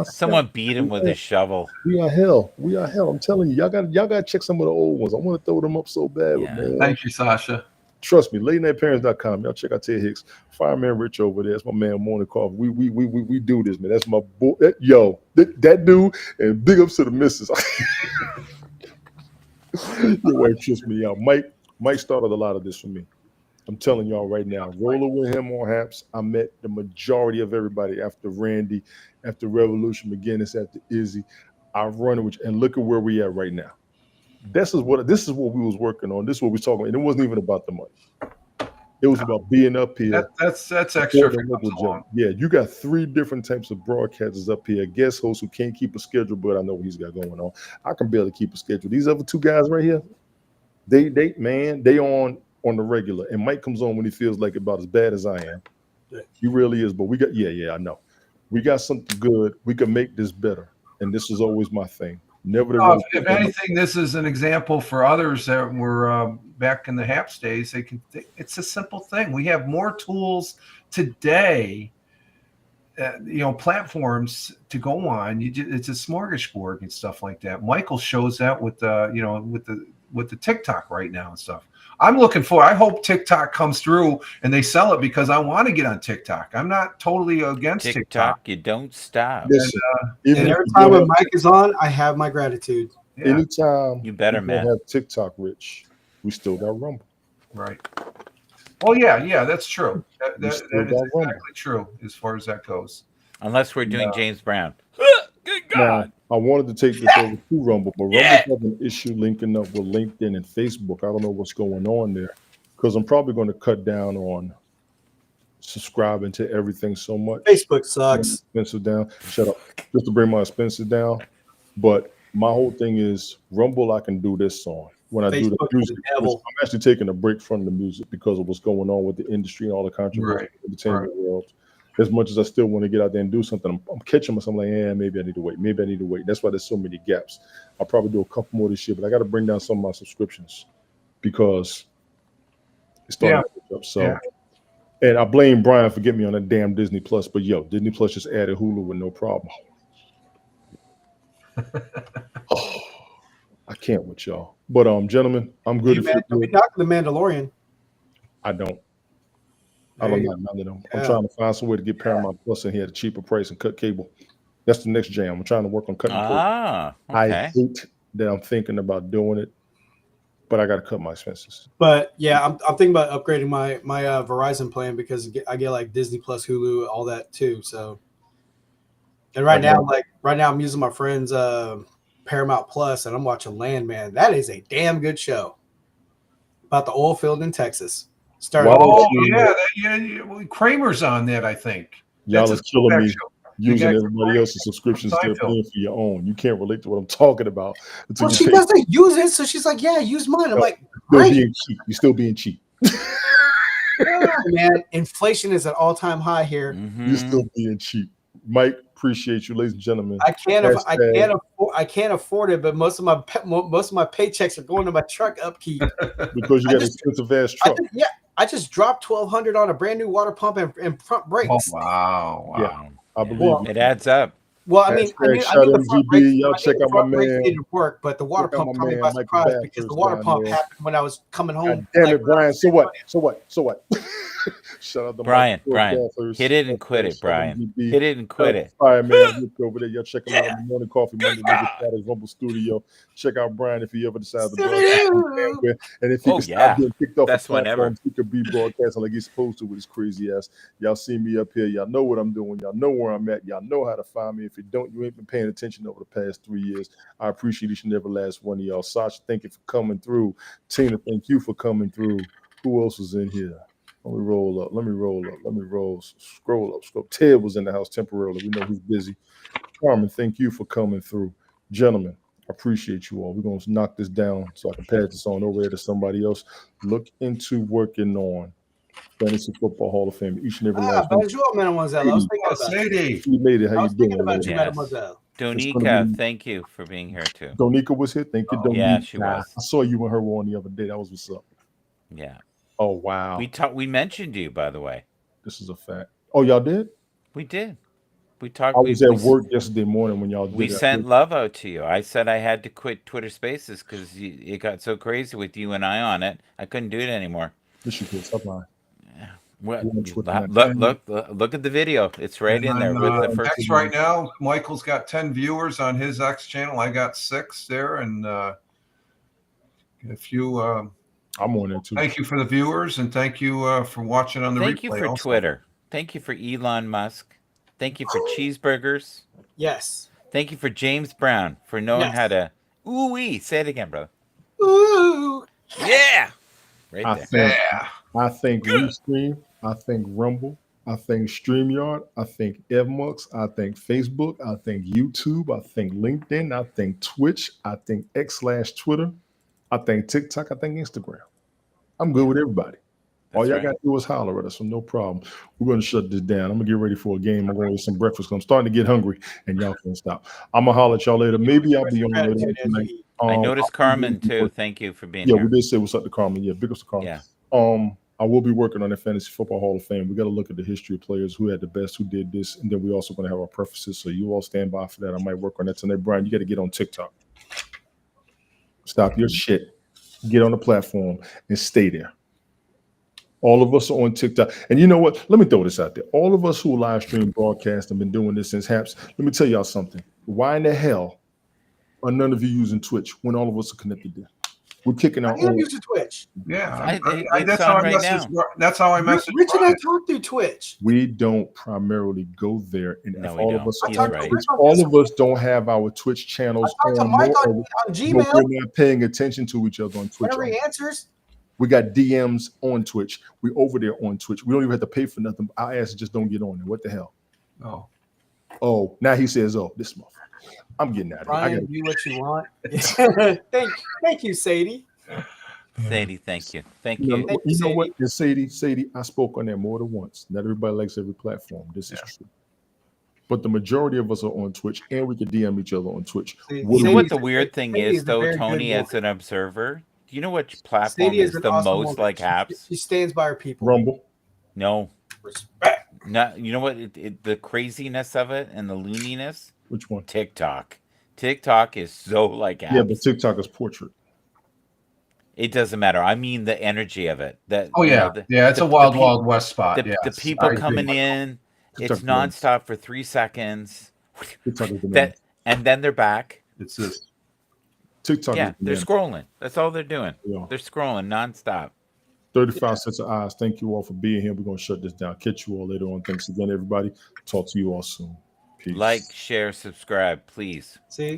Someone beat him with a shovel. We are hell. I'm telling you, y'all got to check some of the old ones. I want to throw them up so bad, Yeah. man. Thank you, Sasha. Trust me, latenightparents.com. Y'all check out Ted Hicks, Fireman Rich over there. That's my man, Morning Coffee. We do this, man. That's my boy. That dude, and big ups to the missus. Your wife trips me out. Mike started a lot of this for me. I'm telling y'all right now, rolling with him on Haps, I met the majority of everybody after Randy, after Revolution McGinnis, after Izzy. I've run with you, and look at where we at right now. This is what we was working on. This is what we was talking about. And it wasn't even about the money. It was about being up here. That's extra. If it comes along. Yeah, you got 3 different types of broadcasters up here. Guest hosts who can't keep a schedule, but I know what he's got going on. I can barely keep a schedule. These other 2 guys right here, they on the regular. And Mike comes on when he feels like about as bad as I am. He really is. But we got I know. We got something good. We can make this better. And this is always my thing. If anything, this is an example for others that were back in the Haps days. It's a simple thing. We have more tools today, platforms to go on. It's a smorgasbord and stuff like that. Michael shows that with the TikTok right now and stuff. I hope TikTok comes through and they sell it because I want to get on TikTok. I'm not totally against TikTok. You don't stop. Listen, And every time when Mike is on, I have my gratitude. Yeah. Anytime You better, we man. have TikTok, Rich, we still got Rumble. Right. Oh yeah, that's true. That You is still got Rumble. exactly true as far as that goes. Unless we're doing James Brown. Good Now, God. I wanted to take this over to Rumble, but Rumble's having an issue linking up with LinkedIn and Facebook. I don't know what's going on there because I'm probably going to cut down on subscribing to everything so much. Facebook sucks. Expenses down. Shut up. Just to bring my expenses down. But my whole thing is Rumble. I can do this on when I do the Facebook is music. the devil. I'm actually taking a break from the music because of what's going on with the industry and all the controversy in the entertainment world. As much as I still want to get out there and do something, I'm catching myself like, maybe I need to wait. Maybe I need to wait. That's why there's so many gaps. I'll probably do a couple more this year, but I got to bring down some of my subscriptions because it's starting to pick up. So, and I blame Brian for getting me on that damn Disney Plus. But yo, Disney Plus just added Hulu with no problem. I can't with y'all. But gentlemen, I'm good. Hey, man, don't be knocking the Mandalorian. I don't like none of them. I'm trying to find some way to get Paramount Plus in here at a cheaper price and cut cable. That's the next jam. I'm trying to work on cutting cable. Okay. I hate that I'm thinking about doing it, but I got to cut my expenses. But yeah, I'm thinking about upgrading my Verizon plan because I get like Disney Plus, Hulu, all that too. So, and right now I'm using my friend's Paramount Plus, and I'm watching Landman. That is a damn good show about the oil field in Texas. Kramer's on that, I think. Y'all are killing me using everybody else's subscriptions instead of paying for your own. You can't relate to what I'm talking about. Well, she doesn't use it, so she's like, "Yeah, use mine." I'm like, "Great." You're still being cheap. Man, inflation is at all-time high here. You're still being cheap. Mike, appreciate you, ladies and gentlemen. I can't afford it, but most of my paychecks are going to my truck upkeep because you got an expensive ass truck. I just dropped $1,200 on a brand new water pump and front brakes. Oh, wow. Yeah, I believe it adds up. Well, I mean, the front brakes, y'all check out my man. Didn't work, but the water pump caught me by surprise because the water pump happened when I was coming home. God damn it, Brian. So what? Shout out to Brian. Hit it and quit it, Brian. Hit it and quit it. All right, man. Look over there. Y'all check him out on the Morning Coffee Monday at his Rumble Studio. Check out Brian if he ever decides to broadcast. And if he can stop getting picked off that's whenever he could be broadcasting like he's supposed to with his crazy ass. Y'all see me up here. Y'all know what I'm doing. Y'all know where I'm at. Y'all know how to find me. If you don't, you ain't been paying attention over the past 3 years. I appreciate each and every last one of y'all. Sasha, thank you for coming through. Tina, thank you for coming through. Who else was in here? Let me roll up. Scroll up. Ted was in the house temporarily. We know he's busy. Carmen, thank you for coming through. Gentlemen, I appreciate you all. We're going to knock this down so I can pass this on over here to somebody else. Look into working on Fantasy Football Hall of Fame. Each and every last one. Bonjour, mademoiselle. I was thinking about Sadie. You made it. How you doing? About you, mademoiselle. Donika, thank you for being here too. Donika was here. Thank you, Donika. Yeah, she was. I saw you and her on the other day. That was what's up. Yeah. Oh wow. We mentioned you, by the way. This is a fact. Oh, y'all did? We did. We talked. I was at work yesterday morning when y'all did. We sent love out to you. I said I had to quit Twitter Spaces because it got so crazy with you and I on it. I couldn't do it anymore. This you could stop lying. Well, look at the video. It's right in there with the first. X right now, Michael's got 10 viewers on his X channel. I got 6 there, and if you, I'm on there too. Thank you for the viewers, and thank you for watching on the replay. Thank you for Twitter. Thank you for Elon Musk. Thank you for cheeseburgers. Yes. Thank you for James Brown for knowing how to ooh-wee. Say it again, brother. Ooh. Yeah. Right there. I think Restream. I think Rumble. I think StreamYard. I think Evmux. I think Facebook. I think YouTube. I think LinkedIn. I think Twitch. I think X/Twitter. I think TikTok. I think Instagram. I'm good with everybody. All y'all got to do is holler at us, so no problem. We're going to shut this down. I'm going to get ready for a game. I'm going to get some breakfast. I'm starting to get hungry, and y'all can't stop. I'm going to holler at y'all later. Maybe I'll be on later tonight. I noticed Carmen, too. Thank you for being here. Yeah, we did say what's up to Carmen. Yeah, big ups to Carmen. Yeah. I will be working on the Fantasy Football Hall of Fame. We got to look at the history of players who had the best, who did this, and then we also going to have our preferences. So you all stand by for that. I might work on that tonight. Brian, you got to get on TikTok. Stop your shit. Get on the platform and stay there. All of us are on TikTok. And you know what? Let me throw this out there. All of us who live stream broadcast and been doing this since HAPS, let me tell y'all something. Why in the hell are none of you using Twitch when all of us are connected there? We're kicking I our am own. using Twitch. Yeah, It's that's how on I right message. now. That's how I message. Rich and I Brian. talk through Twitch. We don't primarily go there, and No, if we all don't. of us He's are on right. Twitch, all of us don't have our Twitch channels I talk to on, Mike nor on, are we- on but Gmail we're not paying attention to each other on Twitch. whenever he answers. We got DMs on Twitch. We over there on Twitch. We don't even have to pay for nothing. Our asses just don't get on there. What the hell? Oh, Oh, now he says, "Oh, this motherfucker." I'm getting out of here. I Brian, gotta, do what you want. thank you, Sadie. Sadie, thank you. Thank you know, you. Thank you you, know what? And Sadie, I spoke on that more than once. Not everybody likes every platform. This is Yeah. true. But the majority of us are on Twitch, and we can DM each other on Twitch. See, What You know do what we- the weird thing Sadie is, a though, very good Tony, as woman. an observer? Do you know which platform Sadie is an the awesome most woman. like apps? She stands by her people. Rumble? No. Respect. Not, you know what? The craziness of it and the looniness? Which one? TikTok. TikTok is so like apps. Yeah, but TikTok is portrait. It doesn't matter. I mean the energy of it. That oh you yeah, know, yeah. It's a wild, wild west spot. the Yes, people I agree. coming in. It's TikTok nonstop for 3 seconds. TikTok is the That and then they're back. It's this. TikTok Yeah, is they're the scrolling. That's all they're doing. Yeah. They're scrolling nonstop. 35 sets of eyes. Thank you all for being here. We're going to shut this down. Catch you all later on. Thanks again, everybody. Talk to you all soon. Peace. Like, share, subscribe, please. See?